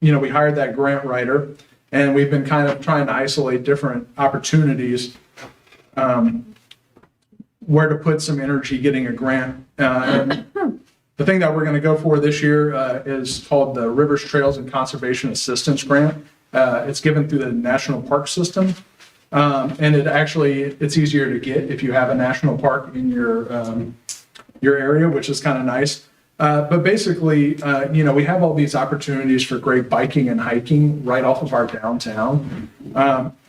we hired that grant writer, and we've been kind of trying to isolate different opportunities where to put some energy getting a grant. And the thing that we're going to go for this year is called the Rivers, Trails, and Conservation Assistance Grant. It's given through the National Park System. And it's easier to get if you have a national park in your area, which is kind of nice. But basically, we have all these opportunities for great biking and hiking right off of our downtown.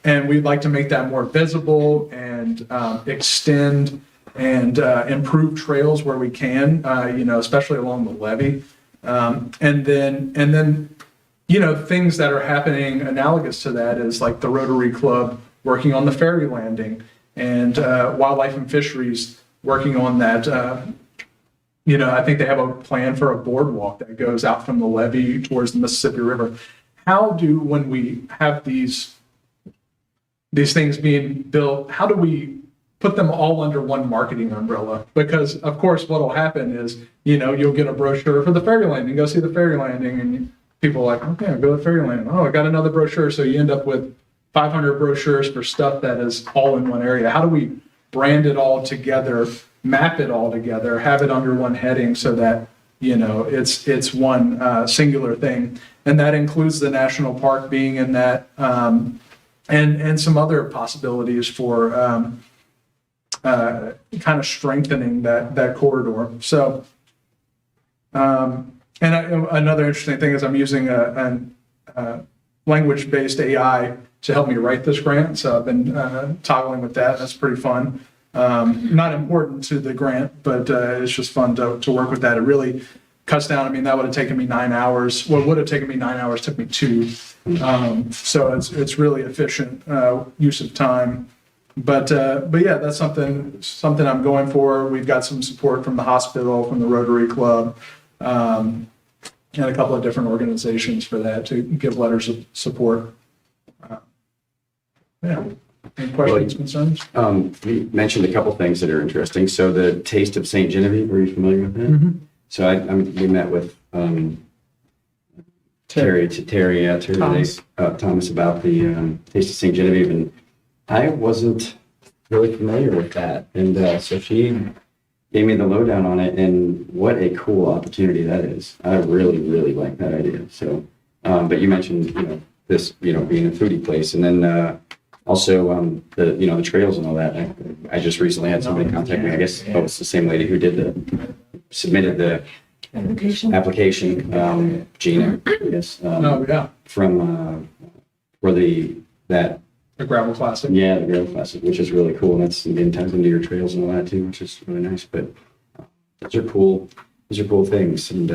And we'd like to make that more visible and extend and improve trails where we can, especially along the levee. And then, things that are happening analogous to that is like the Rotary Club working on the ferry landing and Wildlife and Fisheries working on that. I think they have a plan for a boardwalk that goes out from the levee towards the Mississippi River. When we have these things being built, how do we put them all under one marketing umbrella? Because of course what will happen is, you'll get a brochure for the ferry landing, go see the ferry landing, and people are like, okay, I'll go to the ferry landing. Oh, I got another brochure. So you end up with 500 brochures for stuff that is all in one area. How do we brand it all together, map it all together, have it under one heading so that, it's one singular thing. And that includes the national park being in that, and some other possibilities for kind of strengthening that corridor. So, another interesting thing is I'm using a language-based AI to help me write this grant. So I've been toggling with that. That's pretty fun. Not important to the grant, but it's just fun to work with that. It really cuts down. I mean, that would have taken me 9 hours. What would have taken me 9 hours took me 2. So it's really efficient use of time. But yeah, that's something I'm going for. We've got some support from the hospital, from the Rotary Club, and a couple of different organizations for that to give letters of support. Yeah. Any questions, concerns? You mentioned a couple things that are interesting. So the Taste of St. Genevieve, are you familiar with that? So we met with Terry Thomas. Thomas about the Taste of St. Genevieve, and I wasn't really familiar with that. And so she gave me the lowdown on it, and what a cool opportunity that is. I really, really like that idea. So, but you mentioned, this, being a foodie place, and then also the trails and all that. I just recently had somebody contact me. I guess it's the same lady who submitted the application, Gina, I guess. Oh, yeah, From for that. the gravel classic. Yeah, the Grail Classic, which is really cool. And that's getting ties into your trails and all that too, which is really nice. But those are cool. Those are cool things. And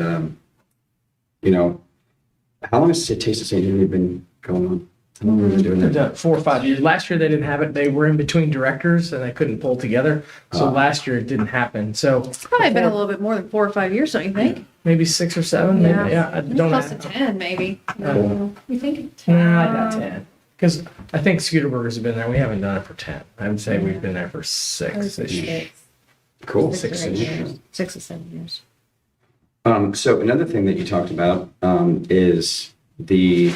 how long has Taste of St. Genevieve been going on? How long have they been doing They've that? done it 4 or 5 years. Last year they didn't have it. They were in between directors and they couldn't pull together. So last year it didn't happen. So Probably been a little bit more than 4 or 5 years, don't you think? maybe 6 or 7. Maybe, yeah. I don't Close to know. 10, maybe. You think? Nah, I got 10. Because I think Scooter Burgers have been there. We haven't done it for 10. I would say we've been there for 6 this year. Cool. 6 years. 6 or 7 years. So another thing that you talked about is the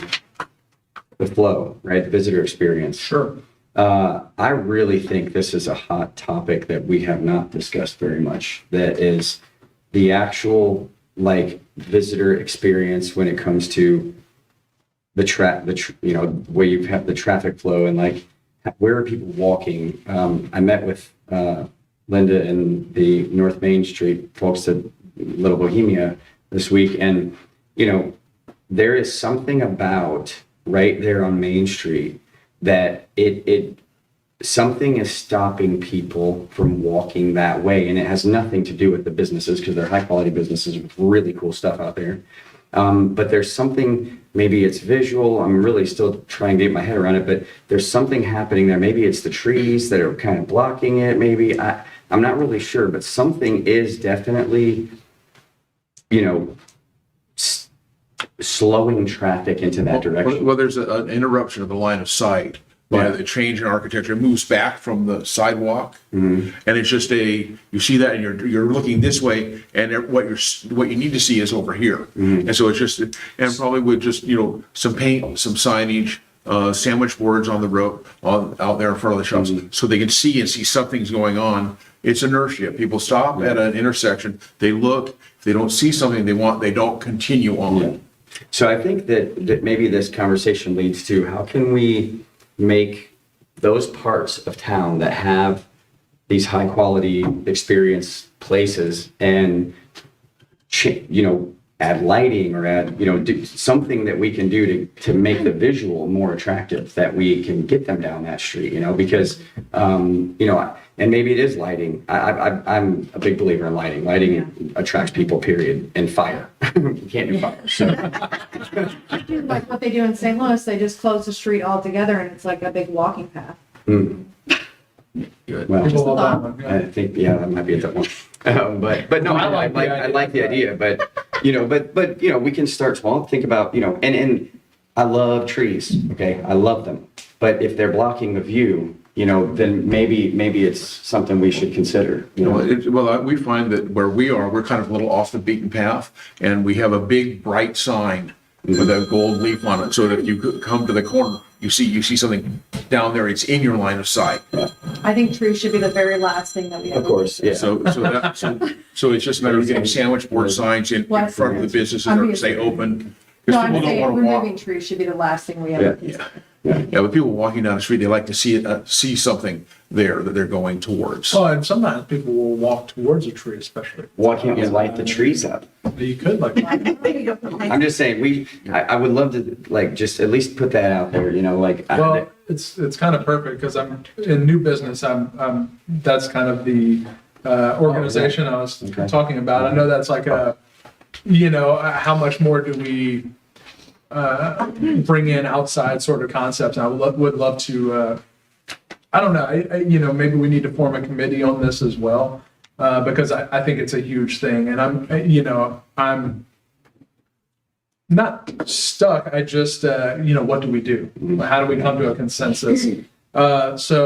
flow, right? The visitor experience. Sure. I really think this is a hot topic that we have not discussed very much. That is the actual visitor experience when it comes to where you have the traffic flow and where are people walking. I met with Linda and the North Main Street folks at Little Bohemia this week, and there is something about right there on Main Street that something is stopping people from walking that way, and it has nothing to do with the businesses because they're high quality businesses with really cool stuff out there. But there's something, maybe it's visual. I'm really still trying to get my head around it, but there's something happening there. Maybe it's the trees that are kind of blocking it. Maybe I'm not really sure, but something is definitely, slowing traffic into that direction. Well, there's an interruption of the line of sight by Yeah. the change in architecture. It moves back from the sidewalk, Mm-hmm. and it's just you see that, and you're looking this way, and what you need to see is over here. Mm-hmm. And so it's just, and probably with just some paint, some signage, sandwich boards on the road, out there in front of the shops, Mm-hmm. so they can see something's going on. It's inertia. People stop at an intersection, they look. If they don't see something they want, they don't continue on. Yeah. So I think that maybe this conversation leads to how can we make those parts of town that have these high quality experience places and add lighting or add do something that we can do to make the visual more attractive, that we can get them down that street, because and maybe it is lighting. I'm a big believer in lighting. Lighting attracts people, period, and fire. You can't do fire. So Like what they do in St. Louis, they just close the street altogether and it's like a big walking path. well, People love that one. I think that might be a tough one. But no, I like the idea. But we can start small. Think about and I love trees. Okay, I love them. But if they're blocking the view, then maybe it's something we should consider. We find that where we are, we're kind of a little off the beaten path, and we have a big bright sign with a gold leaf on it. So that if you come to the corner, you see something down there. It's in your line of sight. I think trees should be the very last thing that we have. Of course, yeah. So it's just a matter of getting sandwich board signs in front of the businesses or stay open. No, Because I'm people don't saying want to walk. removing trees should be the last thing we have. Yeah, but people walking down the street, they like to see something there that they're going towards. Oh, and sometimes people will walk towards a tree, especially. Why can't we light the trees up? You could I'm just saying I would love to just at least put that out there. Well, it's kind of perfect because I'm in new business. I'm that's kind of the organization I was talking about. I know that's like how much more do we bring in outside sort of concepts? And I would love to. I don't know. Maybe we need to form a committee on this as well because I think it's a huge thing. And I'm not stuck. I just what do we do? How do we come to a consensus Another,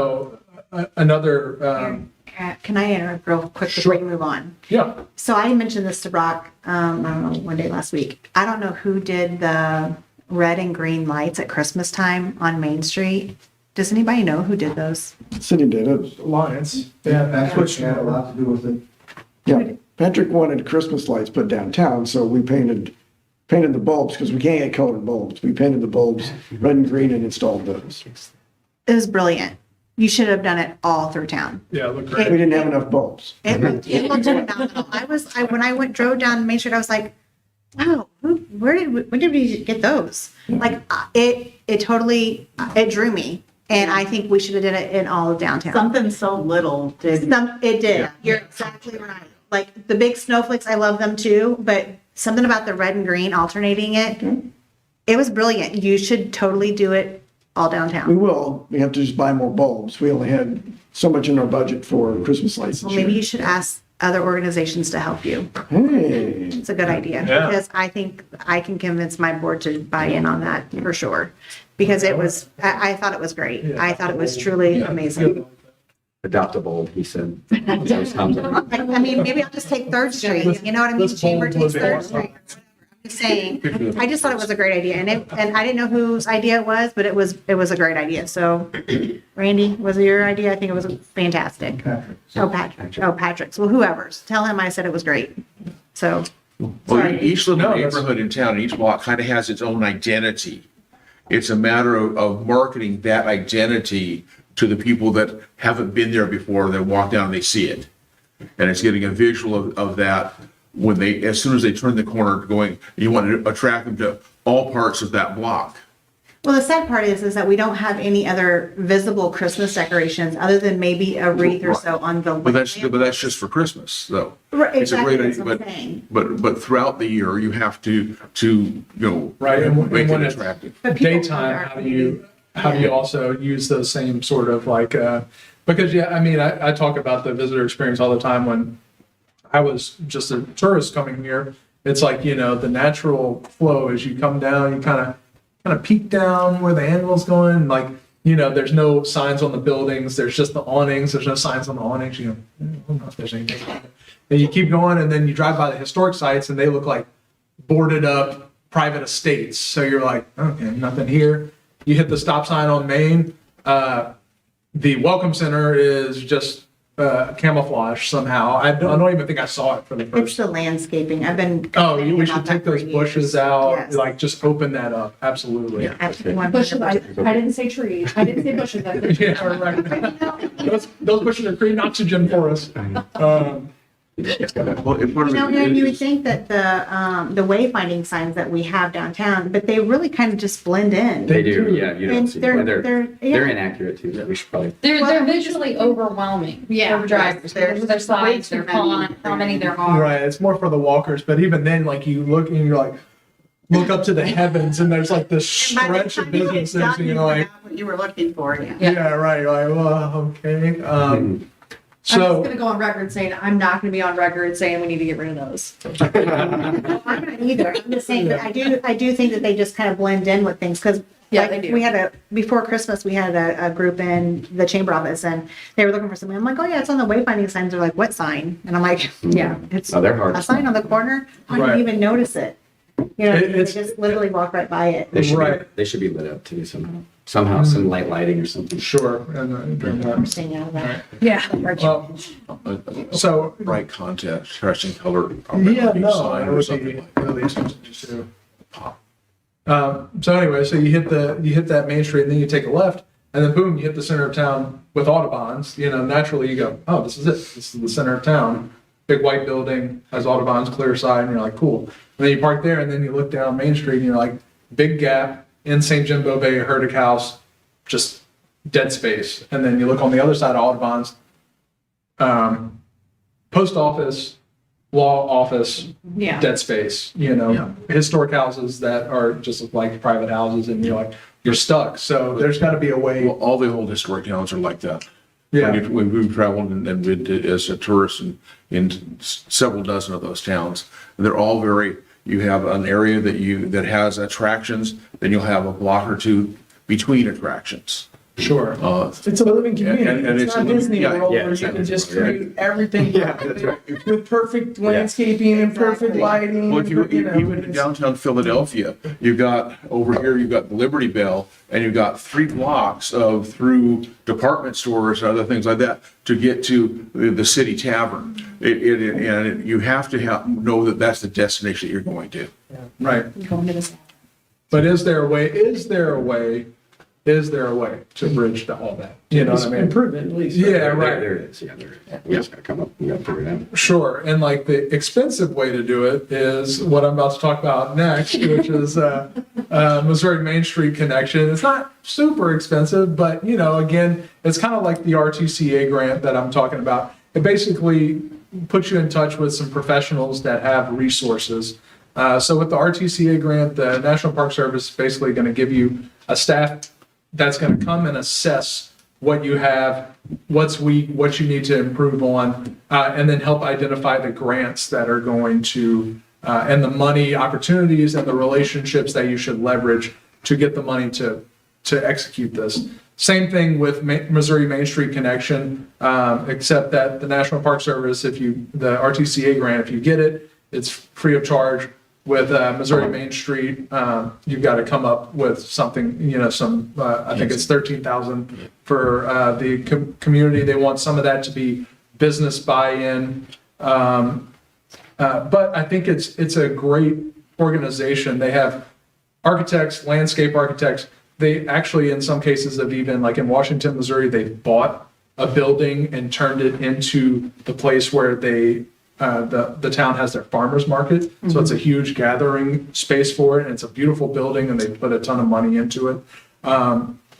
Can I interrupt real quick before Sure. you move on? yeah, So I mentioned this to Brock, I don't know, one day last week. I don't know who did the red and green lights at Christmas time on Main Street. Does anybody know who did those? City did it. Alliance. Yeah, that's what Had a lot to do with it. Yeah, Patrick wanted Christmas lights put downtown, so we painted the bulbs, because we can't get colored bulbs. We painted the bulbs red and green and installed those. It was brilliant. You should have done it all through town. Yeah, look We great. didn't have enough bulbs. It looked phenomenal. When I drove down Main Street, I was like, wow, when did we get those? Like, it totally, it drew me. And I think we should have did it in all of downtown. Something so little did. It did. You're exactly right. Like the big snowflakes, I love them too, but something about the red and green alternating it was brilliant. You should totally do it all We downtown. will. We have to just buy more bulbs. We only had so much in our budget for Christmas lights this Well, maybe year. you should ask other organizations to help you. Hey, It's a good idea Yeah. because I think I can convince my board to buy in on that for sure. Because I thought it was great. I thought it was truly amazing. Adopt a bulb, he said. Those thumbs up. I mean, maybe I'll just take Third Street, you know what I mean? This Chamber bulb takes was Third awesome. Street. I'm just saying, I just thought it was a great idea and I didn't know whose idea it was, but it was a great idea. So Randy, was it your idea? I think it was fantastic. Patrick's. Well, whoever's. Tell him I said it was great. So, Well, Sorry. each little No, that's- neighborhood in town, each block kind of has its own identity. It's a matter of marketing that identity to the people that haven't been there before, that walk down and they see it. And it's getting a visual of that when as soon as they turn the corner going, you want to attract them to all parts of that block. well, the sad part is that we don't have any other visible Christmas decorations other than maybe a wreath or so on the. But that's just for Christmas, though. Right, It's a great exactly, idea, that's what I'm saying. but throughout the year, you have to, Right, and make when it it's attractive. But people daytime, are- how do you also use those same sort of like, because yeah, I mean, I talk about the visitor experience all the time. When I was just a tourist coming here, it's like, the natural flow as you come down, you kind of peek down where the animal's going, like, there's no signs on the buildings, there's just the awnings, there's no signs on the awnings, I don't know if there's anything. And you keep going, and then you drive by the historic sites and they look like boarded up private estates. So you're like, okay, nothing here. You hit the stop sign on Main. The Welcome Center is just camouflage somehow. I don't even think I saw it for the It's first. the landscaping. I've been. Oh, complaining we about should that take for those years. bushes out, Yes. like just open that up. Absolutely. Absolutely. Bushes, I 100%. didn't say trees. I didn't say bushes. I said Yeah, right. Those bushes are creating oxygen for us. Well, and part of And you would it think that the wayfinding signs that we have downtown, but they really kind of just blend in. They do, yeah, you don't And see, they're- and they're yeah. inaccurate too. We should probably, They're Well, visually overwhelming. Yeah. For drivers. There's Their way signs, too their many. font, how many there are. Right. It's more for the walkers, but even then, like you look and you're like, look up to the heavens, and there's like this And by the stretch of time you get businesses, done, and you you're like, forgot what you were looking for. Yeah. yeah, right. You're like, well, okay. I'm just So, gonna go on record saying, I'm not gonna be on record saying we need to get rid of those. I'm not either. I'm just saying that I do think that they just kind of blend in with things because Yeah, they do. we had before Christmas, we had a group in the chamber office and they were looking for something. I'm like, oh yeah, it's on the wayfinding signs. They're like, what sign? And I'm like, yeah, it's oh, they're hard. a sign on the corner. I didn't Right. even notice it. You know, they It's- just literally walk right by it. Right. They should be lit up too somehow, some light lighting or something. sure. And during that. I'm staying out of that. Yeah. Well, so bright contrast, contrasting color. yeah, sign no, or that would something be like that. really expensive to do. So anyway, so you hit that main street, and then you take a left, and then boom, you hit the center of town with Audubon's. Naturally you go, oh, this is it. This is the center of town. Big white building has Audubon's, clear side, and you're like, cool. And then you park there, and then you look down Main Street, and you're like, big gap in St. Jimbo Bay, Herdic House, just dead space. And then you look on the other side of Audubon's, post office, law office, Yeah. dead space, historic houses that are just like private houses, and you're stuck. So there's got to be a way. Well, all the old historic towns are like that. Yeah. When we've traveled and been as a tourist in several dozen of those towns, and they're all you have an area that has attractions, then you'll have a block or two between attractions. Sure. It's a living community. and It's it's not a living- Disney yeah, World yeah, where you exactly. can just Yeah. create everything perfect with perfect landscaping and perfect Exactly. lighting. Well, if you, you know, even in downtown Philadelphia, you've got, over here, you've got the Liberty Bell, and you've got 3 blocks of through department stores and other things like that to get to the city tavern. You have to know that that's the destination that you're going to. Right. Going to this. But is there a way to bridge to all that? You know what I mean? Improvement at least. Yeah, There right. is, yeah, there is. We just gotta come up, we gotta figure it out. Sure. And like the expensive way to do it is what I'm about to talk about next, which is Missouri Main Street connection. It's not super expensive, but you know, again, it's kind of like the RTCA grant that I'm talking about. It basically puts you in touch with some professionals that have resources. So with the RTCA grant, the National Park Service is basically going to give you a staff that's going to come and assess what you have, what's weak, what you need to improve on, and then help identify the grants that are going to, and the money opportunities and the relationships that you should leverage to get the money to execute this. Same thing with Missouri Main Street connection, except that the National Park Service, the RTCA grant, if you get it, it's free of charge. With Missouri Main Street, you've got to come up with something, you know, I think it's 13,000 for the community. They want some of that to be business buy-in. But I think it's a great organization. They have architects, landscape architects. They actually, in some cases, have even, like in Washington, Missouri, they bought a building and turned it into the place where the town has their farmers market. So it's a huge gathering space for it. And it's a beautiful building and they put a ton of money into it.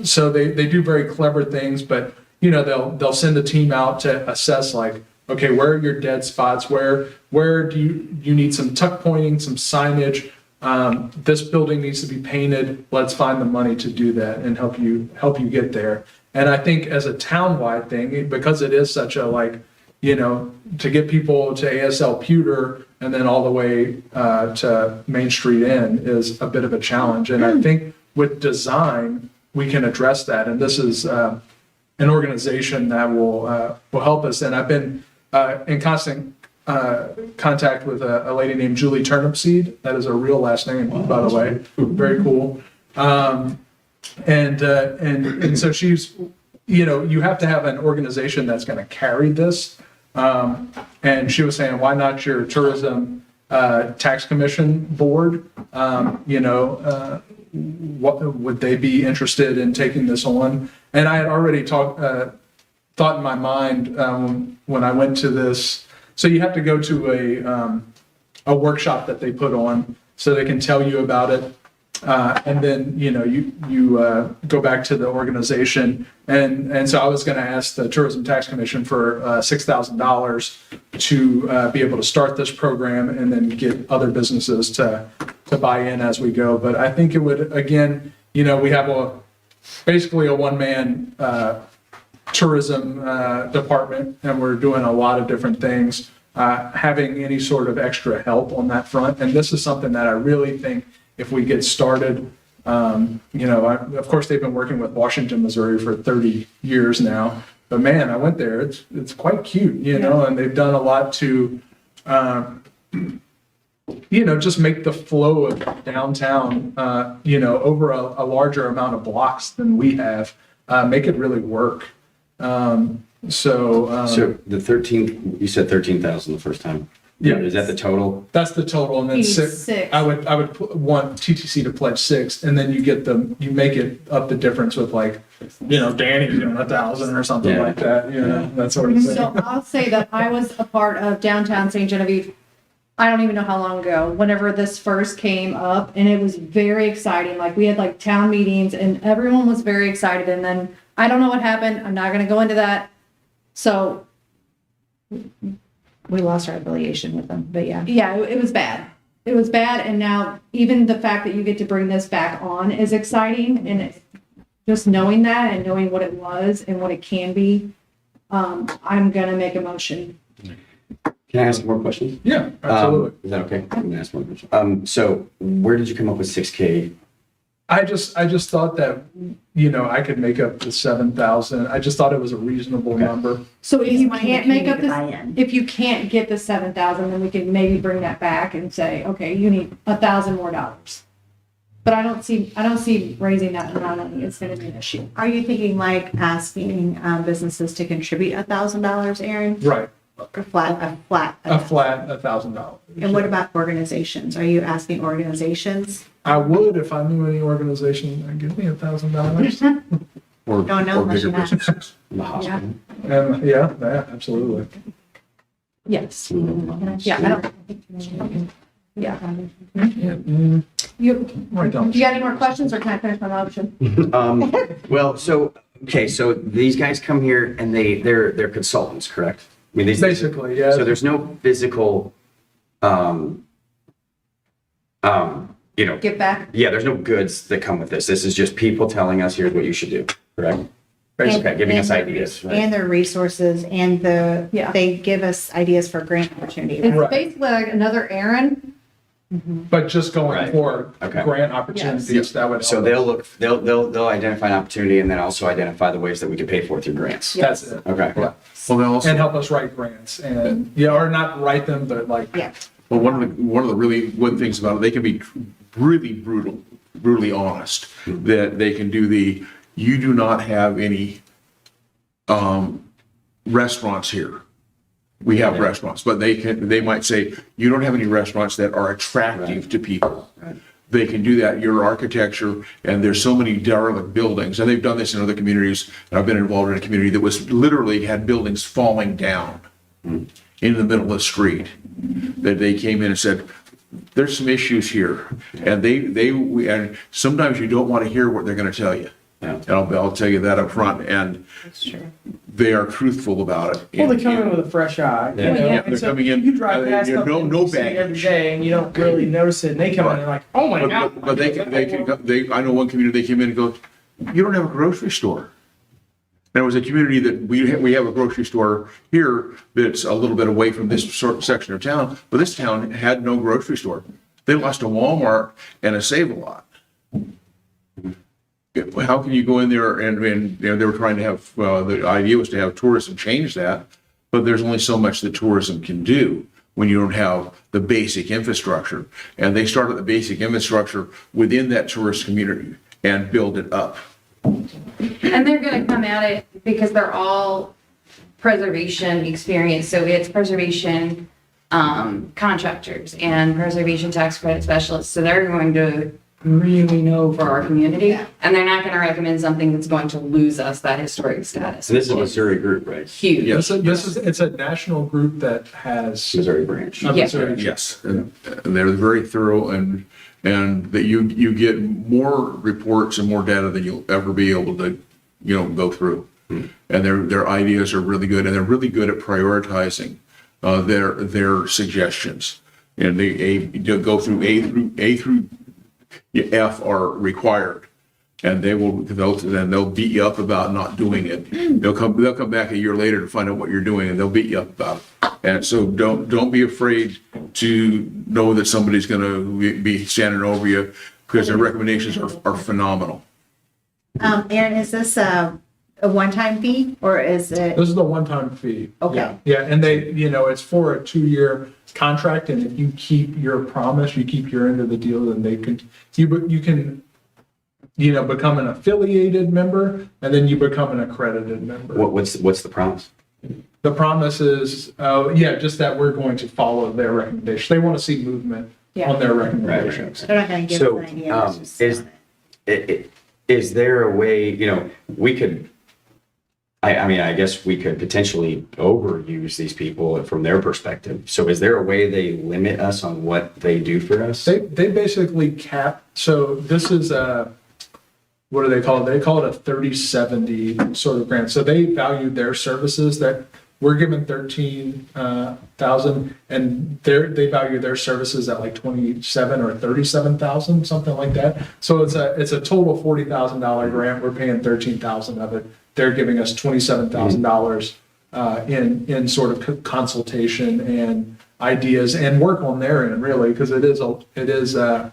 So they do very clever things, but you know, they'll send a team out to assess like, okay, where are your dead spots? Where do you need some tuck pointing, some signage? This building needs to be painted. Let's find the money to do that and help you get there. And I think as a townwide thing, because it is such a like, you know, to get people to ASL Pewter and then all the way to Main Street Inn is a bit of a challenge. And I think with design, we can address that. And this is an organization that will help us. And I've been in constant contact with a lady named Julie Turnipseed. That is a real last name, by the way. Very cool. And so she's, you know, you have to have an organization that's going to carry this. And she was saying, why not your tourism tax commission board? You know, what would they be interested in taking this on? And I had already thought in my mind when I went to this. So you have to go to a workshop that they put on so they can tell you about it. And then, you know, you go back to the organization. And so I was going to ask the Tourism Tax Commission for $6,000 to be able to start this program and then get other businesses to buy in as we go. But I think it would, again, you know, we have basically a one-man tourism department, and we're doing a lot of different things, having any sort of extra help on that front. And this is something that I really think if we get started, you know, of course, they've been working with Washington, Missouri for 30 years now. But man, I went there. It's quite cute, you know, and they've done a lot to, you know, just make the flow of downtown, you know, over a larger amount of blocks than we have, make it really work. So the 13, you said 13,000 the first time. Yeah. Is that the total? That's the total, and then six. 86. I would want TTC to pledge 6, and then you make it up the difference with like, you know, Danny's doing 1,000 or something Yeah. like that, you know, that sort of thing. So I'll say that I was a part of downtown St. Genevieve. I don't even know how long ago, whenever this first came up, and it was very exciting. Like we had like town meetings and everyone was very excited. And then I don't know what happened. I'm not going to go into that. So we lost our affiliation with them, but yeah, it was bad. It was bad. And now even the fact that you get to bring this back on is exciting. And it's just knowing that and knowing what it was and what it can be. I'm going to make a motion. Can I ask more questions? Yeah, absolutely. Is that okay? I'm gonna ask more questions. So where did you come up with 6K I just thought that, I could make up the 7,000. I just thought it was a reasonable number. So if you wanting the can't make up community to buy this, in. if you can't get the 7,000, then we can maybe bring that back and say, okay, you need $1,000 more dollars. But I don't see raising that amount of money is gonna be an issue. Are you thinking like asking businesses to contribute $1,000, Aaron? Right. A flat? A flat $1,000. And what about organizations? Are you asking organizations? I would if I knew any organization that give me $1,000. Or Don't know or unless bigger you ask. businesses. In the hospital. And yeah, absolutely. Yes. Yeah, I don't. Yeah. You, Right down. do you got any more questions or can I finish my motion? Well, so, okay, so these guys come here and they're consultants, correct? I mean, these. Basically, yeah. So there's no physical, Give back? yeah, there's no goods that come with this. This is just people telling us, here's what you should do, correct? Okay, giving us ideas, right? And their resources and Yeah. they give us ideas for grant opportunity. It's Right. basically like another Aaron. But just going Right. for Okay. grant opportunities, that would help. So they'll look, they'll identify an opportunity and then also identify the ways that we could pay for it through grants. That's it. Okay. Yeah. Well, they also. And help us write grants and, yeah, or not write them, but like, Yeah. Well, one of the really good things about it, they can be really brutally honest, that they can do you do not have any restaurants here. We have restaurants, but they might say, you don't have any restaurants that are attractive to people. They can do that, your architecture, and there's so many derelict buildings, and they've done this in other communities. And I've been involved in a community that was literally had buildings falling down in the middle of the street. That they came in and said, there's some issues here. And and sometimes you don't want to hear what they're going to tell you. Yeah. And I'll tell you that up front, and they are truthful about it. Well, they come in with a fresh eye. Yeah. You know? Yeah, And they're so coming in, You drive past you know, them no you see it every baggage. day and you don't really notice it. And they come in and like, oh my God. But I know one community, they came in and go, you don't have a grocery store. And it was a community that we have a grocery store here that's a little bit away from this sort of section of town, but this town had no grocery store. They lost a Walmart and a Save-A-Lot. How can you go in there and they were trying to have, the idea was to have tourism change that, but there's only so much that tourism can do when you don't have the basic infrastructure. And they started the basic infrastructure within that tourist community and build it up. And they're gonna come at it because they're all preservation experience, so it's preservation contractors and preservation tax credit specialists, so they're going to really know for our community, and they're not gonna recommend something that's going to lose us that historic status. So this is a Missouri group, right? Huge. Yes. it's a national group that has. Missouri branch. Missouri. Yes, and they're very thorough and that you get more reports and more data than you'll ever be able to, go through. And their ideas are really good, and they're really good at prioritizing their suggestions. And they go through A through F are required. And they'll beat you up about not doing it. They'll come back a year later to find out what you're doing, and they'll beat you up about it. And so don't be afraid to know that somebody's going to be standing over you, because their recommendations are phenomenal. Aaron, is this a one-time fee or is it? This is the one-time fee. Okay. Yeah, yeah, and it's for a 2-year contract, and if you keep your promise, you keep your end of the deal, then you can become an affiliated member, and then you become an accredited member. What's the promise? The promise is, just that we're going to follow their recommendations. They want to see movement on their recommendations. They're not going to give So, us an idea. it's just- is there a way, we could, I mean, I guess we could potentially overuse these people from their perspective. So is there a way they limit us on what they do for us? They basically cap, so this is what do they call it? They call it a 30/70 sort of grant. So they value their services that we're given 13,000 and they value their services at like 27 or 37,000, something like that. So it's a total $40,000 grant. We're paying 13,000 of it. They're giving us $27,000 in sort of consultation and ideas and work on their end, really, because it is to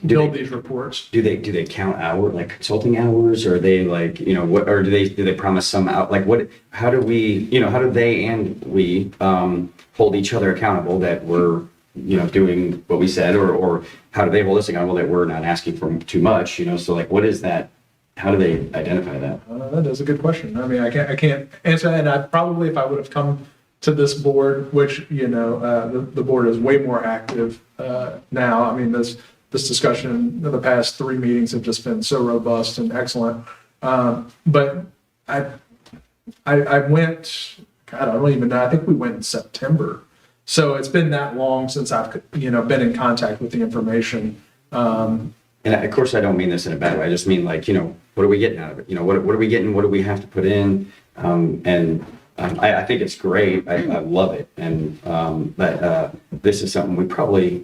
build these reports. Do they count like consulting hours, or are they like, what, or do they promise some out, like what, how do they and we, hold each other accountable that we're, doing what we said, or how do they hold us accountable that we're not asking for too much, so like, what is that? How do they identify that? That is a good question. I mean, I can't answer that. And I probably, if I would have come to this board, which, the board is way more active, now. I mean, this discussion in the past 3 meetings have just been so robust and excellent. But I went, God, I don't even know. I think we went in September. So it's been that long since I've, been in contact with the information. And of course, I don't mean this in a bad way. I just mean like, what are we getting out of it? What are we getting? What do we have to put in? I think it's great. I love it. But this is something we probably,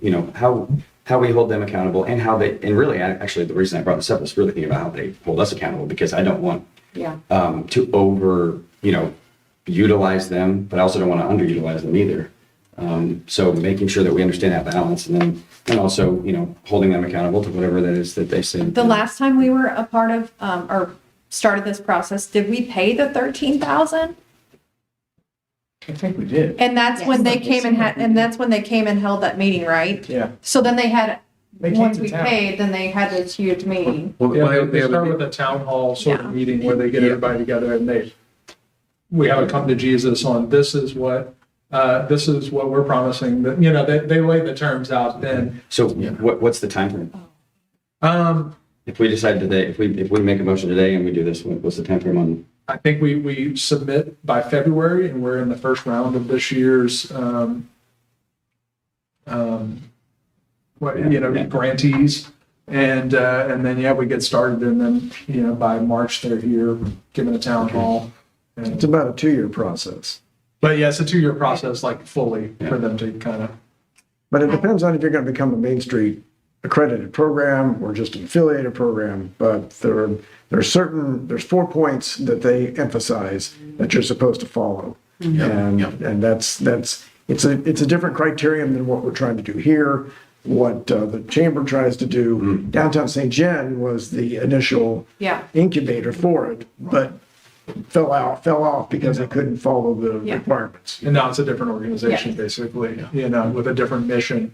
how we hold them accountable, and how they, and really, actually, the reason I brought this up is really thinking about how they hold us accountable, because I don't want to over, utilize them, but I also don't want to underutilize them either. So making sure that we understand that balance, and also, holding them accountable to whatever that is that they say. The last time we were a part of, or started this process, did we pay the 13,000? I think we did. And that's when they came and held that meeting, right? Yeah. So then they had, They came once to we town. paid, then they had this huge meeting. Well, Yeah, they they have start a- with a town hall sort of Yeah. meeting where they get everybody together and we have a come to Jesus on this is what we're promising. That, they lay the terms out then. So what's the time frame? If we decide today, if we make a motion today and we do this, what's the time frame on? I think we submit by February, and we're in the first round of this year's grantees. And then we get started, and then by March they're here giving a town hall. It's about a 2-year process. But yeah, it's a 2-year process, like fully for them to kind of. But it depends on if you're going to become a Main Street accredited program or just an affiliated program. But there's 4 points that they emphasize that you're supposed to follow. And it's a different criterion than what we're trying to do here. What the chamber tries to do. Downtown St. Gen was the initial incubator for it, but fell off because they couldn't follow the requirements. And now it's a different organization, basically, with a different mission.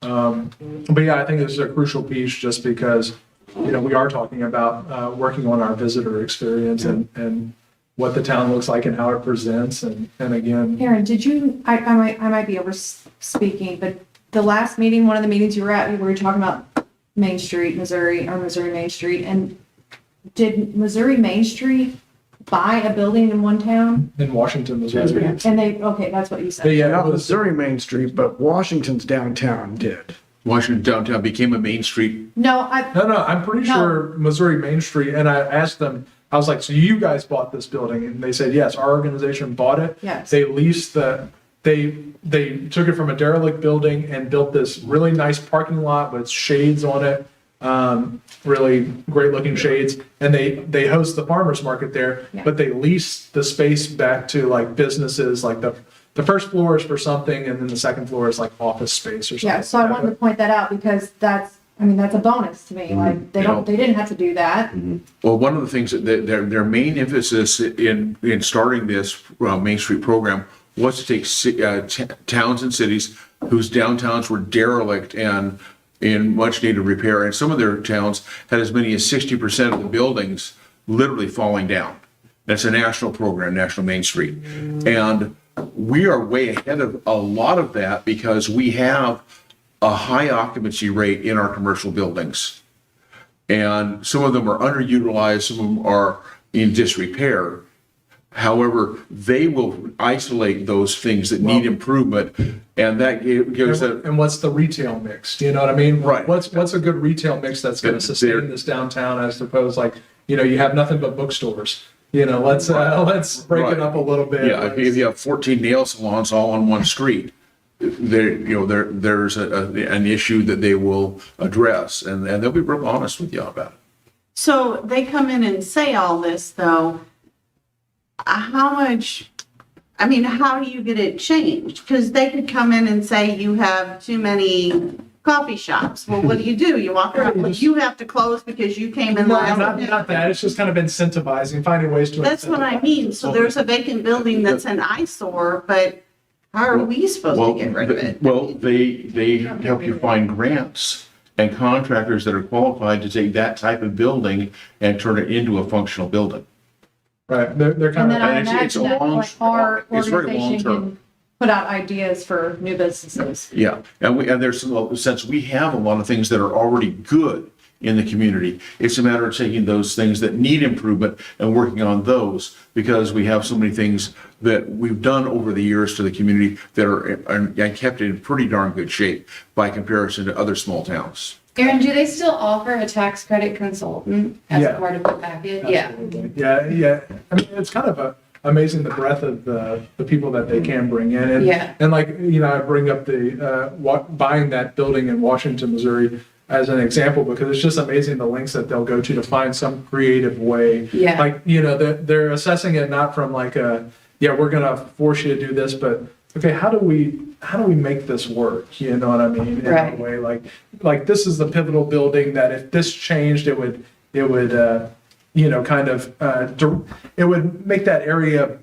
But yeah, I think this is a crucial piece just because, we are talking about working on our visitor experience and what the town looks like and how it presents. And again, Aaron, did you, I might be over speaking, but the last meeting, one of the meetings you were at, we were talking about Main Street, Missouri, or Missouri Main Street. And did Missouri Main Street buy a building in one town? in Washington, Missouri. And okay, that's what you But said. yeah, Not it was, Missouri Main Street, but Washington's downtown did. Washington downtown became a Main Street. No, no, I'm pretty sure Missouri Main Street. And I asked them, I was like, so you guys bought this building? And they said, yes, our organization bought it. Yes. They leased they took it from a derelict building and built this really nice parking lot with shades on it. Really great looking shades. And they host the farmer's market there, but they lease the space back to like businesses, like the first floor is for something. And then the second floor is like office space or something. yeah, so I wanted to point that out because that's a bonus to me. Like they didn't have to do that. Well, one of the things that their main emphasis in starting this Main Street program was to take towns and cities whose downtowns were derelict and in much needed repair. And some of their towns had as many as 60% of the buildings literally falling down. That's a national program, National Main Street. And we are way ahead of a lot of that because we have a high occupancy rate in our commercial buildings. And some of them are underutilized, some of them are in disrepair. However, they will isolate those things that need improvement, and that gives them. And what's the retail mix? You know what I mean? Right. What's a good retail mix that's going to sustain this downtown as opposed like, you have nothing but bookstores. Let's break it up a little bit. Yeah, if you have 14 nail salons all on one street, there's an issue that they will address, and they'll be real honest with you about it. So they come in and say all this, though. How do you get it changed? Because they could come in and say you have too many coffee shops. Well, what do? You walk around, well, you have to close because you came in No, last. not that. It's just kind of incentivizing, finding ways to. That's what I mean. So there's a vacant building that's an eyesore, but how are we supposed to get rid of it? Well, they help you find grants and contractors that are qualified to take that type of building and turn it into a functional building. Right, they're And kind then of, I it's imagine that long- like our it's very organization long-term. can put out ideas for new businesses. Yeah, and there's since we have a lot of things that are already good in the community, it's a matter of taking those things that need improvement and working on those, because we have so many things that we've done over the years to the community that are kept in pretty darn good shape by comparison to other small towns. Aaron, do they still offer a tax credit consultant as Yeah. part of the package? Yeah. yeah. I mean, it's kind of amazing the breadth of the people that they can bring in. And, Yeah. and like, I bring up the, buying that building in Washington, Missouri as an example, because it's just amazing the lengths that they'll go to find some creative way. Yeah. Like, they're assessing it not from like we're going to force you to do this, but okay, how do we make this work? You know what I mean? In Right. a way, like this is the pivotal building that if this changed, it would it would make that area,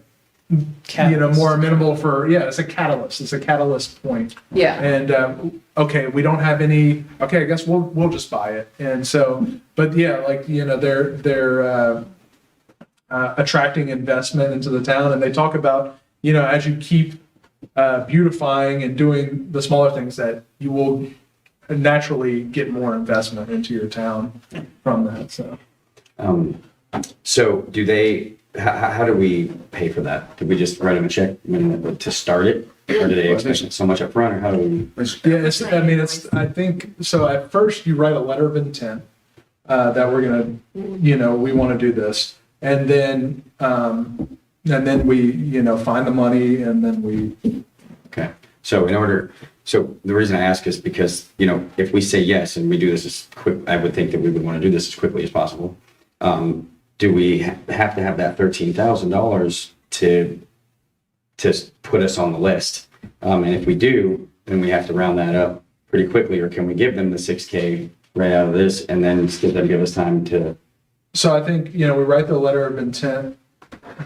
more amenable for, it's a catalyst. It's a catalyst point. Yeah. And, okay, we don't have any, okay, I guess we'll just buy it. And so, but yeah, like, they're attracting investment into the town, and they talk about, as you keep beautifying and doing the smaller things, that you will naturally get more investment into your town from that. So do they, how do we pay for that? Do we just write them a check to start it? Or do they expect so much upfront, or how do we? Yeah, I think, so at first you write a letter of intent, that we're gonna, we wanna do this. And then we, find the money, and then we. Okay, so the reason I ask is because, if we say yes and we do this as quick, I would think that we would want to do this as quickly as possible. Do we have to have that $13,000 to put us on the list? And if we do, then we have to round that up pretty quickly, or can we give them the $6K right out of this and then still give us time to? So I think, we write the letter of intent,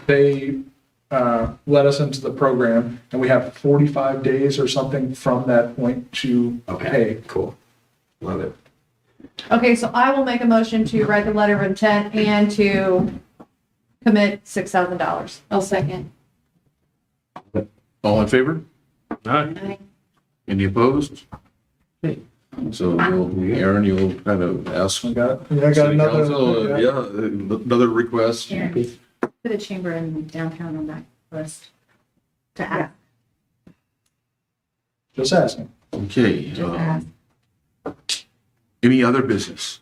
they let us into the program, and we have 45 days or something from that point to pay. Cool. Love it. Okay, so I will make a motion to write the letter of intent and to commit $6,000. I'll second. All in favor? Aye. Any opposed? Okay. So Aaron, you'll kind of ask. I got City another. Council, another request. Put the chamber in downtown on that list to add. Just asking. Okay. Any other business?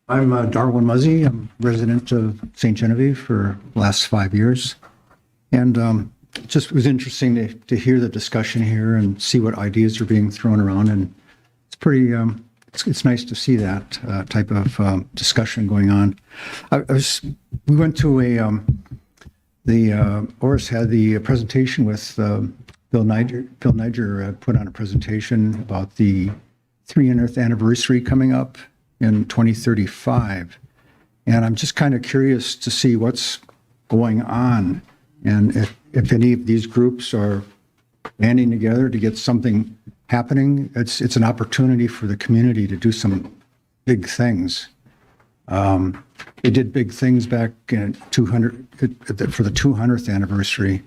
I'm Darwin Muzzy. I'm resident of St. Genevieve for the last 5 years. And it just was interesting to hear the discussion here and see what ideas are being thrown around. And it's pretty, it's nice to see that type of discussion going on. We went to Oris had the presentation with Bill Niger. Bill Niger put on a presentation about the 300th anniversary coming up in 2035. And I'm just kind of curious to see what's going on, and if any of these groups are banding together to get something happening. It's an opportunity for the community to do some big things. They did big things back in for the 200th anniversary.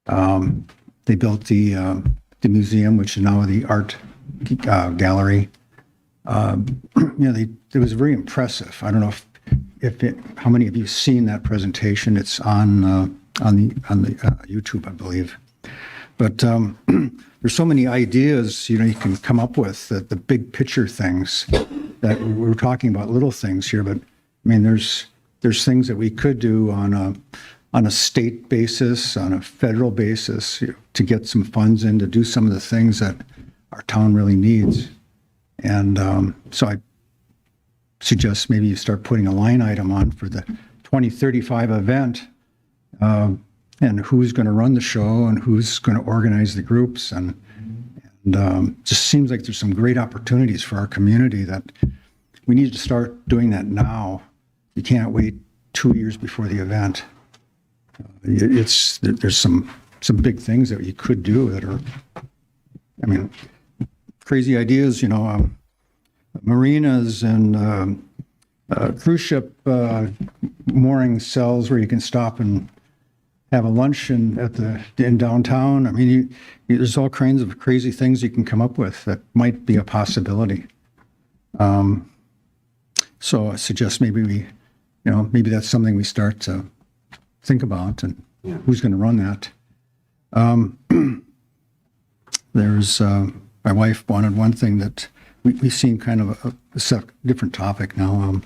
They built the museum, which is now the art gallery. It was very impressive. I don't know how many of you seen that presentation. It's on the YouTube, I believe. But there's so many ideas you can come up with, the big picture things that we're talking about, little things here. But I mean, there's things that we could do on a state basis, on a federal basis, to get some funds in to do some of the things that our town really needs. And so I suggest maybe you start putting a line item on for the 2035 event and who's going to run the show and who's going to organize the groups. And just seems like there's some great opportunities for our community that we need to start doing that now. You can't wait 2 years before the event. There's some big things that you could do that are, I mean, crazy ideas, marinas and cruise ship mooring cells where you can stop and have a lunch in downtown. I mean, there's all kinds of crazy things you can come up with that might be a possibility. So I suggest maybe maybe that's something we start to think about, and who's going to run that. There's my wife wanted one thing that we've seen kind of a different topic now.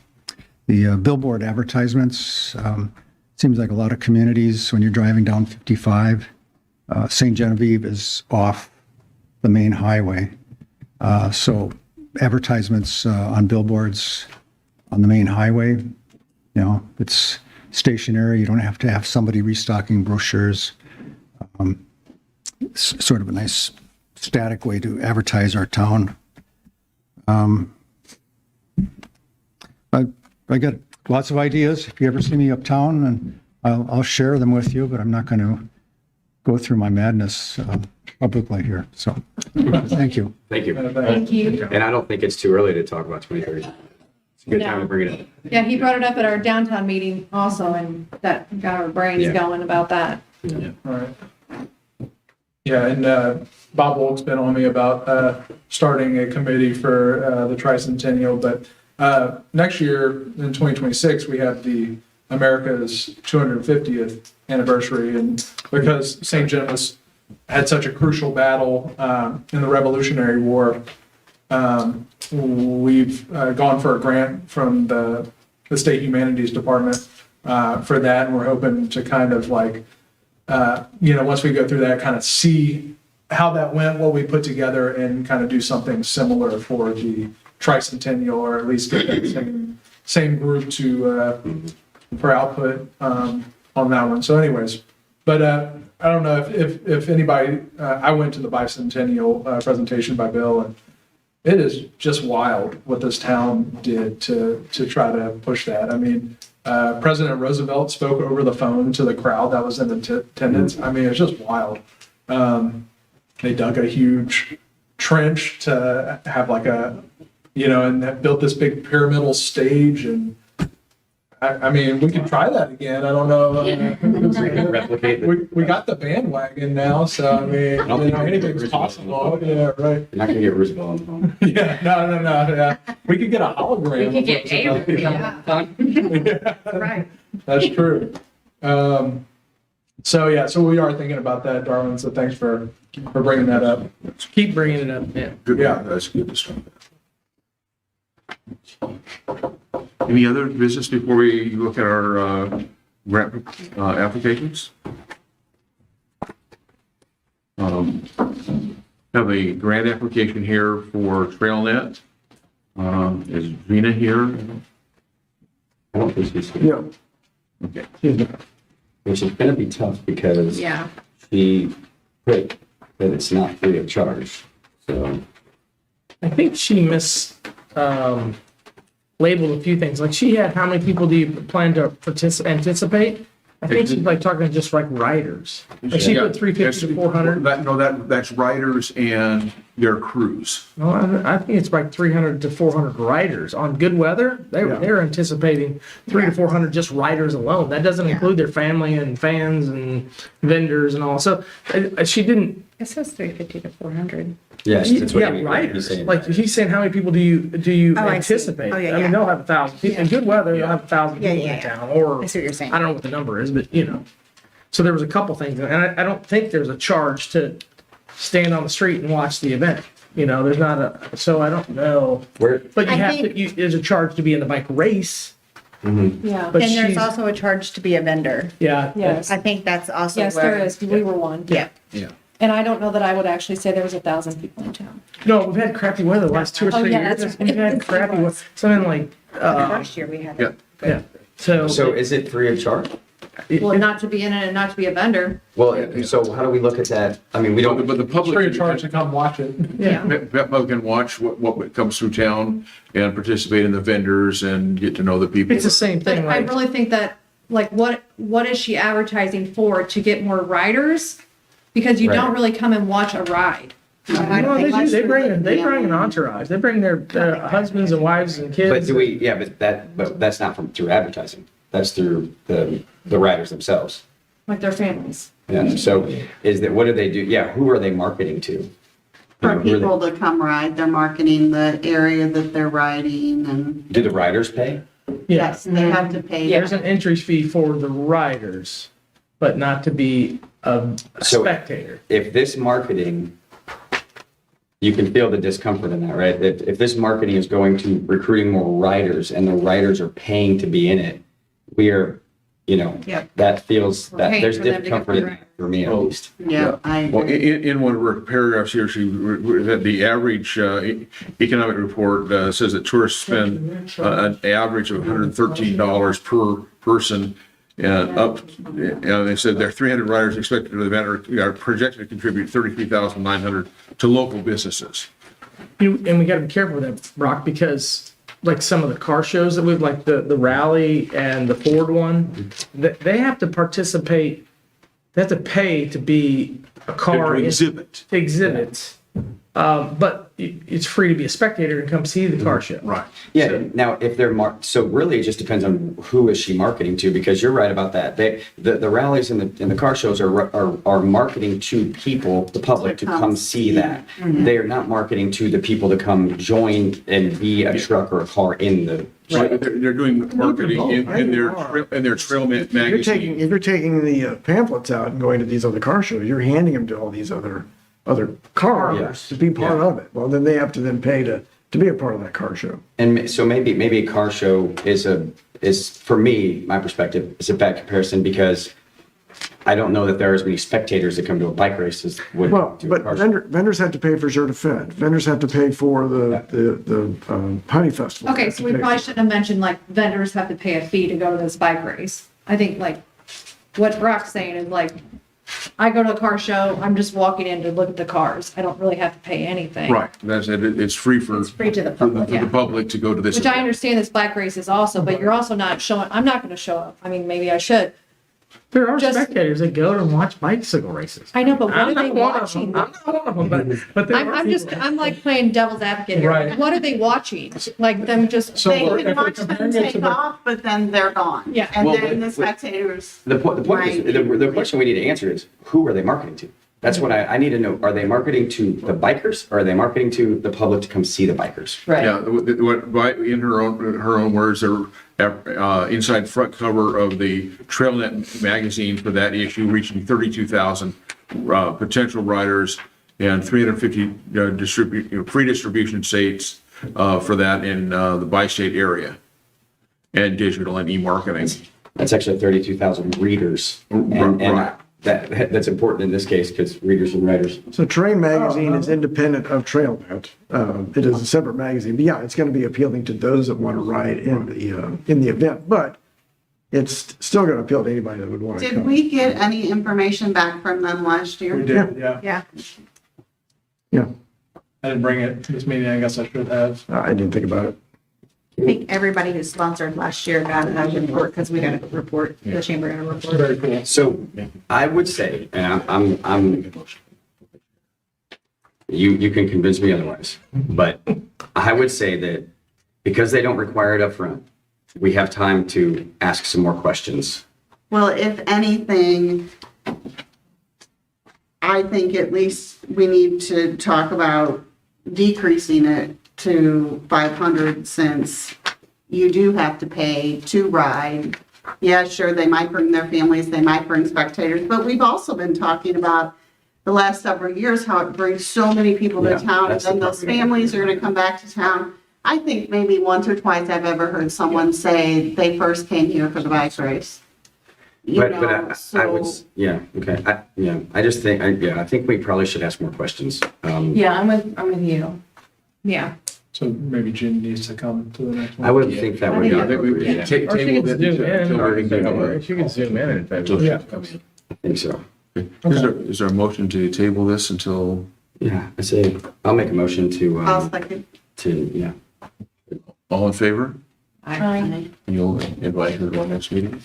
The billboard advertisements. Seems like a lot of communities, when you're driving down 55, St. Genevieve is off the main highway. So advertisements on billboards on the main highway, it's stationary. You don't have to have somebody restocking brochures. It's sort of a nice static way to advertise our town. I got lots of ideas. If you ever see me uptown, and I'll share them with you, but I'm not going to go through my madness publicly here. So thank you. Thank you. Thank you. And I don't think it's too early to talk about 2030. It's a good time to bring it up. Yeah, he brought it up at our downtown meeting also, and that got our brains Yeah. going about that. All right. Yeah, and Bob Wolk's been on me about starting a committee for the tricentennial, but next year in 2026 we have the America's 250th anniversary, and because St. Genevieve had such a crucial battle in the Revolutionary War, we've gone for a grant from the State Humanities Department for that, and we're hoping to kind of like once we go through that, kind of see how that went, what we put together, and kind of do something similar for the tricentennial, or at least get that same group to for output on that one. So anyways, but I don't know if anybody, I went to the bicentennial presentation by Bill, and it is just wild what this town did to try to push that. I mean, President Roosevelt spoke over the phone to the crowd that was in attendance. I mean, it's just wild. They dug a huge trench to have like and that built this big pyramidal stage. And I mean, we could try that again. I don't know. Replicate We got the bandwagon now, so I mean, don't think anything's Roosevelt possible. Yeah, right. You're not going to get Roosevelt on the phone. Yeah, no. Yeah, we could get a hologram. We could get of a Roosevelt. yeah. Right. That's true. So we are thinking about that, Darwin. So thanks for bringing that up. Keep bringing it up, yeah. Good, Yeah. that's good to start. Any other business before we look at our grant applications? Have a grant application here for TrailNet. Is Gina here? I don't think she's here. Yeah. Okay. Which is going to be tough because Yeah. she put that it's not free of charge. So I think she labeled a few things. Like she had, how many people do you plan to anticipate? I think she's like talking just like riders. Like she Yeah. put 350 to 400. That's riders and their crews. No, I think it's like 300 to 400 riders on good weather. They're anticipating 300 to 400 just riders alone. That doesn't include their family and fans and vendors and all. So she didn't. It says 350 to 400. yes, that's what he's Riders. saying. Like he's saying, how many people do you Oh, I see. anticipate? Oh, yeah, I mean, yeah. they'll have 1,000 people. In good weather, they'll have 1,000 Yeah, people yeah, in yeah. town. Or I see what you're saying. I don't know what the number is, but So there was a couple things, and I don't think there's a charge to stand on the street and watch the event. There's not a. So I don't know. Where, But you I have think- to. There's a charge to be in the bike race. Yeah. But And there's she's- also a charge to be a vendor. Yeah. Yes. I think that's also Yes, where. there is. We were one. Yeah. Yeah. And I don't know that I would actually say there was 1,000 people in town. No, we've had crappy weather the last 2 or 3 Oh, yeah, years. that's We've right. had crappy weather. Something like. Last year we had. Yeah. Yeah. So. so is it free of charge? Well, not to be in it and not to be a vendor. Well, so how do we look at that? I mean, we don't, But the It's free of public, charge to come watch it. Yeah. Public can watch what comes through town and participate in the vendors and get to know the people. It's the same But thing, I like, really think that, like, what is she advertising for? To get more riders? Because you don't Right. really come and watch a ride. well, they bring an entourage. They bring their husbands and wives and kids. but do we, yeah, but that's not through advertising. That's through the riders themselves. Like their families. Yeah, so what do they do? Yeah, who are they marketing to? For Who are they- people to come ride, they're marketing the area that they're riding and Do the riders pay? yes, they have to pay. There's an entry fee for the riders, but not to be a So- spectator. If this marketing, you can feel the discomfort in that, right? If this marketing is going to recruiting more riders and the riders are paying to be in it, we are, Yep. that feels, that paying there's for them to get discomfort in more that for me at Oh. least. Yeah, I Well, agree. in one of her paragraphs here, that the average economic report says that tourists spend an average of $113 per person, and they said there are 300 riders expected to the event are projected to contribute 33,900 to local businesses. And we gotta be careful with that, Brock, because like some of the car shows that we've, like the rally and the Ford one, they have to participate, they have to pay to be a car. To exhibit. To exhibit. But it's free to be a spectator and come see the car show. Right. Yeah, now if they're so really it just depends on who is she marketing to, because you're right about that. The rallies and the car shows are marketing to people, the public, to come see that. They are not marketing to the people to come join and be a truck or a car in the show. Right, they're doing marketing in their trail magazine. If you're taking the pamphlets out and going to these other car shows, you're handing them to all these other cars to be part of it. Well, then they have to then pay to be a part of that car show. And so maybe a car show is for me, my perspective, is a bad comparison because I don't know that there are as many spectators that come to a bike race as would Well, to a but car show. vendors have to pay for Jour de Fête. Vendors have to pay for the honey festival. Okay, so we probably shouldn't have mentioned like vendors have to pay a fee to go to this bike race. I think like what Brock's saying is like, I go to a car show, I'm just walking in to look at the cars. I don't really have to pay anything. Right, that's it, it's free for. It's free to the for public, the yeah. public to go to this. Which I event. understand this bike race is also, but you're also not showing, I'm not gonna show up. I mean, maybe I should. There are Just- spectators that go and watch bicycle races. I know, but what I'm are they not one of watching? them. I'm not one of them, but there are people. I'm like playing devil's advocate here. Right. What are they watching? Like them just, So They if can we're watch them comparing it to take the- off, but then they're gone. Yeah. And Well, then the but- spectators. The point is, the question we need to answer is, who are they marketing to? That's what I need to know. Are they marketing to the bikers or are they marketing to the public to come see the bikers? Yeah, in her own words, her inside front cover of the TrailNet magazine for that issue, reaching 32,000 potential riders and 350 free distribution states for that in the bi-state area, and digital and e-marketing. That's actually 32,000 readers. And Right. that's important in this case because readers and writers. So Terrain Magazine is independent of TrailNet. It is a separate magazine, but yeah, it's going to be appealing to those that want to ride in the event, but it's still going to appeal to anybody that would want to Did come. we get any information back from them last year? We did, yeah. yeah. Yeah, I didn't bring it to this meeting, I guess I should have. I didn't think about it. I think everybody who sponsored last year got a report because we got a report, the chamber got a report. Very cool. So I would say, and I'm you can convince me otherwise, but I would say that because they don't require it up front, we have time to ask some more questions. Well, if anything, I think at least we need to talk about decreasing it to 500 since you do have to pay to ride. Yeah, sure, they might bring their families, they might bring spectators, but we've also been talking about the last several years how it brings so many people to Yeah, town, and that's the then those part. families are gonna come back to town. I think maybe once or twice I've ever heard someone say they first came here for the bike race. You But know, I would, so- yeah, okay, I just think, I think we probably should ask more questions. Yeah, I'm with you. Yeah. So maybe Jim needs to come to the next one. I would think that would be Yeah, I think we appropriate. ta- Or she table could it zoom in, until or we can have a- she could zoom in if until she Yeah. comes in. I think so. Is there a motion to table this until, Yeah, I say, I'll make a motion I'll second. yeah. all in favor? Aye. And you'll invite her to our next meeting?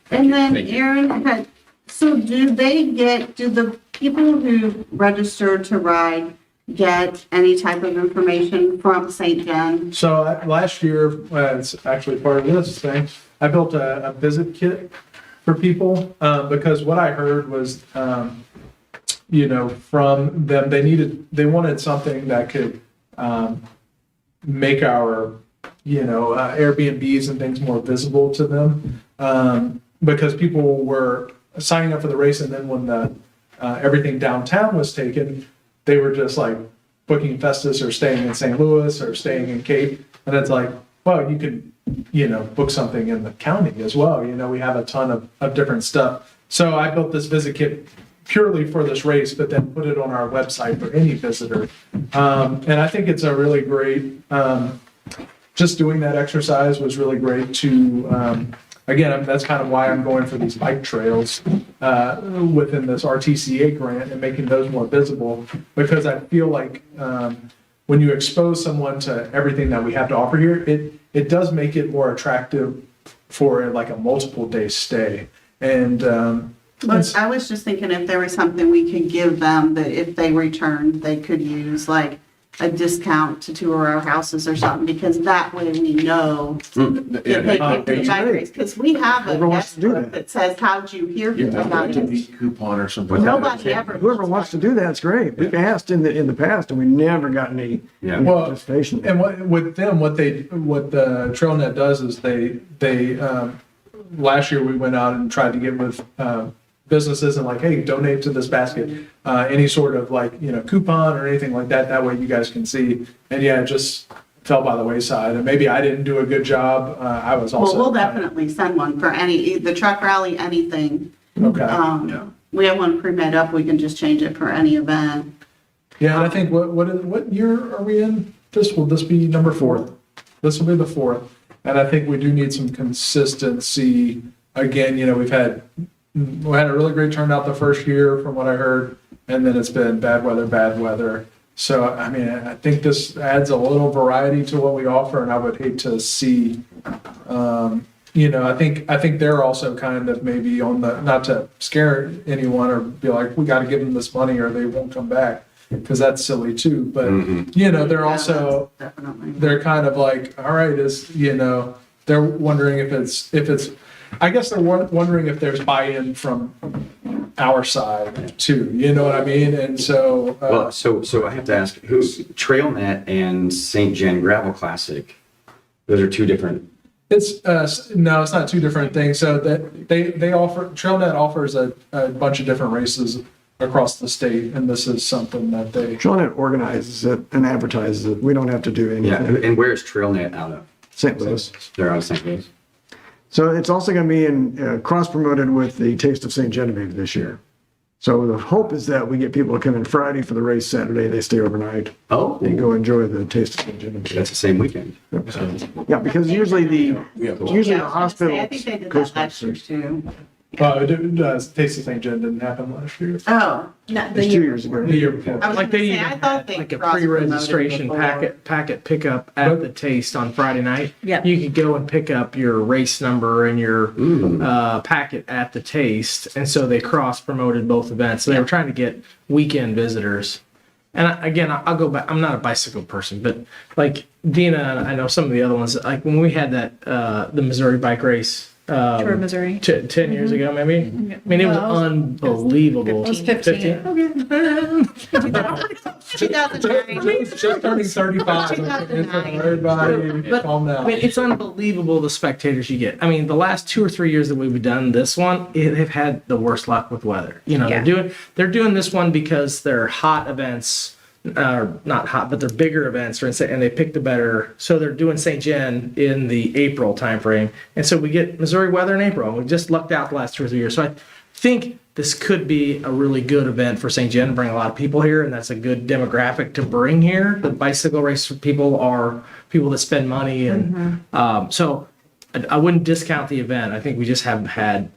And then Thank you. Aaron so do the people who register to ride get any type of information from St. John? So last year, it's actually part of this thing, I built a visit kit for people, because what I heard was, from them, they wanted something that could, make our, Airbnbs and things more visible to them. Because people were signing up for the race, and then when the, everything downtown was taken, they were just like booking Festus or staying in St. Louis or staying in Cape. And it's like, well, you could, book something in the county as well. We have a ton of different stuff. So I built this visit kit purely for this race, but then put it on our website for any visitor. And I think it's a really great, just doing that exercise was really great to, again, that's kind of why I'm going for these bike trails within this RTCA grant and making those more visible, because I feel like when you expose someone to everything that we have to offer here, it does make it more attractive for like a multiple day stay. And But I was just thinking if there was something we could give them that if they returned, they could use like a discount to tour our houses or something, because that way we know that they came to the bike race. Because we have a Whoever wants guest to do book that. that says, how'd you hear You about have a it? coupon or something. Nobody ever. Whoever wants to do that's great. We've asked in the past and we never got any Yeah. Well, participation. and what the TrailNet does is they last year we went out and tried to get with businesses and like, hey, donate to this basket, any sort of like, coupon or anything like that. That way you guys can see. And yeah, it just fell by the wayside. And maybe I didn't do a good job. I was also. Well, we'll definitely send one for the truck rally, anything. Okay. We have one pre-made up. We can just change it for any event. Yeah, and I think what year are we in? Will this be number 4? This will be the 4th. And I think we do need some consistency. Again, we had a really great turnout the first year from what I heard, and then it's been bad weather. So, I mean, I think this adds a little variety to what we offer, and I would hate to see, I think they're also kind of maybe on the, not to scare anyone or be like, we got to give them this money or they won't come back, because that's silly too. But, they're also, Definitely. they're kind of like, all right, they're wondering if it's, I guess they're wondering if there's buy-in from our side too, you know what I mean? And so, Well, so I have to ask, TrailNet and St. John Gravel Classic, those are two different. no, it's not two different things. So that they offer, TrailNet offers a bunch of different races across the state, and this is something that they. TrailNet organizes it and advertises it. We don't have to do Yeah, anything. and where is TrailNet out of? St. Louis. They're out of St. Louis. So it's also going to be cross-promoted with the Taste of St. Genevieve this year. So the hope is that we get people to come in Friday for the race, Saturday, they stay overnight Oh, and go enjoy the Taste of St. Genevieve. that's the same weekend. Yeah, because usually the hospital. I think they did goes that last year too. Taste of St. John didn't happen last year. Oh, Not It's 2 years ago. The year before. I was Like gonna they say, even I thought had they like a cross-promoted pre-registration before. packet pickup at the Taste on Friday night. Yep. You could go and pick up your race number and your packet at the Taste, and so they cross promoted both events. So they were trying to get weekend visitors. And I'll go back. I'm not a bicycle person, but like Dina and I know some of the other ones. Like when we had that the Missouri bike race. Tour of Missouri. 10 years ago, maybe. I mean, it was Well, unbelievable. It was 15. 2009. Just turning 35. 2009. Everybody calm I down. mean, it's unbelievable the spectators you get. I mean, the last 2 or 3 years that we've done this one, they've had the worst luck with weather. You know, Yeah. they're doing this one because they're hot events, not hot, but they're bigger events, and they picked the better. So they're doing St. John in the April timeframe, and so we get Missouri weather in April. We just lucked out the last 2 or 3 years. So I think this could be a really good event for St. John, bring a lot of people here, and that's a good demographic to bring here. The bicycle race people are people that spend money, and so I wouldn't discount the event. I think we just haven't had.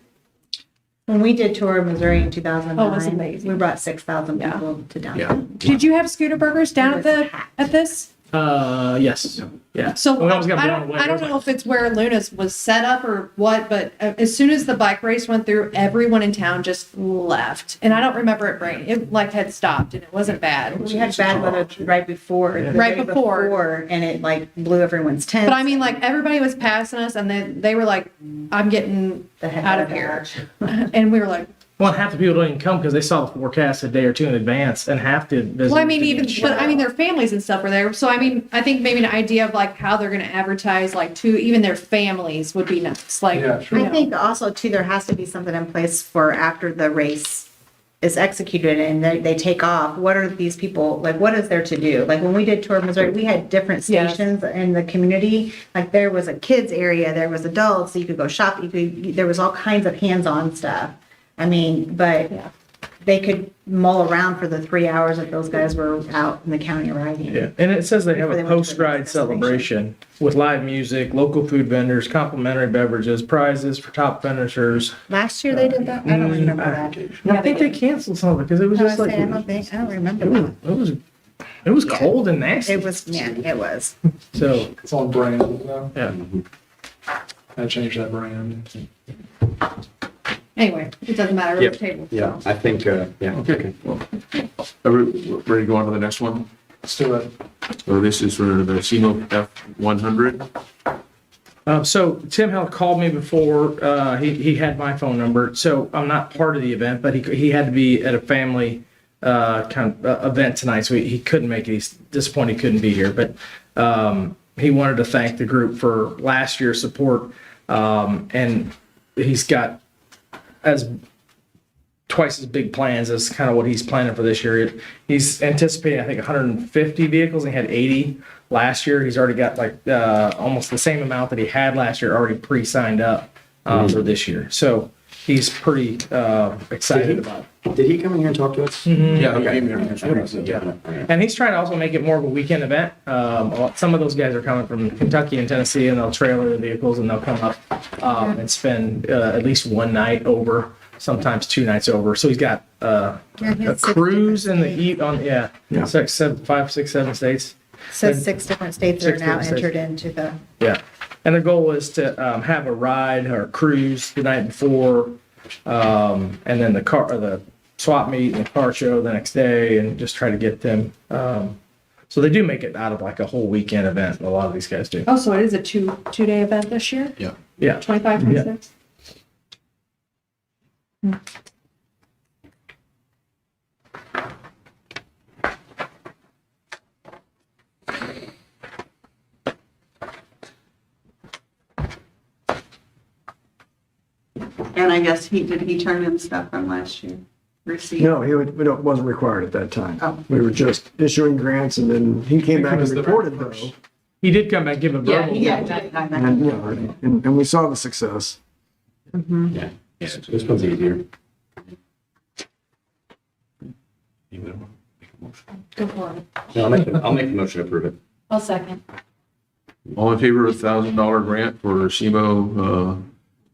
When we did tour of Missouri in 2009, Oh, it was amazing. we brought 6,000 people to downtown. Did you have scooter burgers down at this? Yes, yeah. So We almost got I blown don't, away. I don't know if it's where Luna's was set up or what, but as soon as the bike race went through, everyone in town just left. And I don't remember it raining. It like had stopped and it wasn't bad. We had bad weather right before, the Right day before. and it like blew everyone's tent. But I mean, like everybody was passing us and then they were like, I'm getting The heck out of here. And we were like, Well, half the people don't even come because they saw the forecast a day or two in advance, and half did visit. well, I mean, but I mean, their families and stuff were there. So I mean, I think maybe an idea of like how they're going to advertise, like to even their families would be nice. Like, Yeah, sure. you I know. think also too, there has to be something in place for after the race is executed and they take off. What are these people, like, what is there to do? Like when we did Tour of Missouri, we had different Yes. stations in the community. Like there was a kids area, there was adults, so you could go shop, there was all kinds of hands-on stuff. I mean, but Yeah. they could mull around for the 3 hours that those guys were out in the county riding. Yeah, and it says they have Before they a went to the post-ride next destination. celebration with live music, local food vendors, complimentary beverages, prizes for top finishers. Last year they did that? I don't remember that. I think they canceled some of it because it was I just was like saying, I don't remember it that. was it was cold and nasty. It was, yeah, it was. So It's on brand, though. yeah, I changed that brand. Anyway, it doesn't matter. Yep. It's table. Yeah, I think, yeah. Okay, well, are we ready to go on to the next one? Let's do it. So this is for the SEMO F100. So Tim had called me before. He had my phone number. So I'm not part of the event, but he had to be at a family kind of event tonight, so he couldn't make it. He's disappointed he couldn't be here, but he wanted to thank the group for last year's support, and he's got as twice as big plans as kind of what he's planning for this year. He's anticipating, I think, 150 vehicles. And he had 80 last year. He's already got like almost the same amount that he had last year already pre-signed up for this year. So he's pretty excited about it. Did he come in here and talk to us? Yeah, Okay. Yeah. And he's trying to also make it more of a weekend event. Some of those guys are coming from Kentucky and Tennessee, and they'll trailer the vehicles and they'll come up and spend at least one night over, sometimes 2 nights over. So he's got Yeah, he a had 6 cruise in the different eat on Yeah. 6, 7, 5, 6, 7 states. Says 6 different states are 6 now different states. entered into the, Yeah. And the goal is to have a ride or cruise the night before, and then the swap meet and the car show the next day, and just try to get them. So they do make it out of like a whole weekend event. A lot of these guys do. Oh, so it is a two-day event this year? Yeah. Yeah. 25, 26? And I guess did he turn in stuff from last year? Receipt? No, it wasn't required at that time. Oh. We were just issuing grants and then he came back and was the reported very though. first. He did come back, give a Yeah, verbal. he Yeah, did. And, you know, and we saw the success. Yeah, this one's easier. Go for it. No, I'll make the motion to approve it. I'll second. All in favor of $1,000 grant for SEMO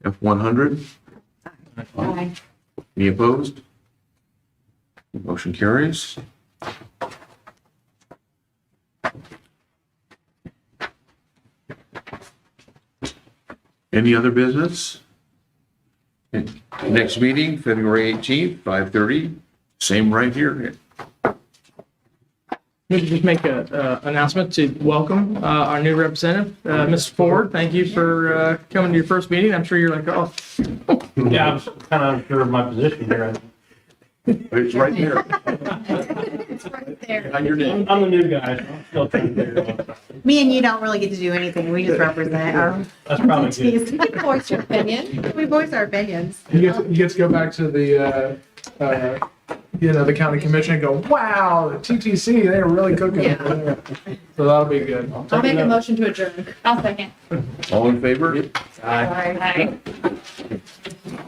F100? Aye. Any opposed? Motion carries. Any other business? Next meeting, February 18th, 5:30, same right here. We could just make a announcement to welcome our new representative, Mr. Ford. Thank you for coming to your first meeting. I'm sure you're like, oh, Yeah, I was kind of unsure of my position here. It's right there, It's right there. on your name. I'm the new guy, so I'm still trying to figure it out. me and you don't really get to do anything. We just represent our That's probably good. entities. You can voice your opinion. We voice our opinions. You get to go back to the, the county commission and go, wow, the TTC, they are really cooking. Yeah. So that'll be good. I'll make a motion to adjourn. I'll second. All in favor? I Aye.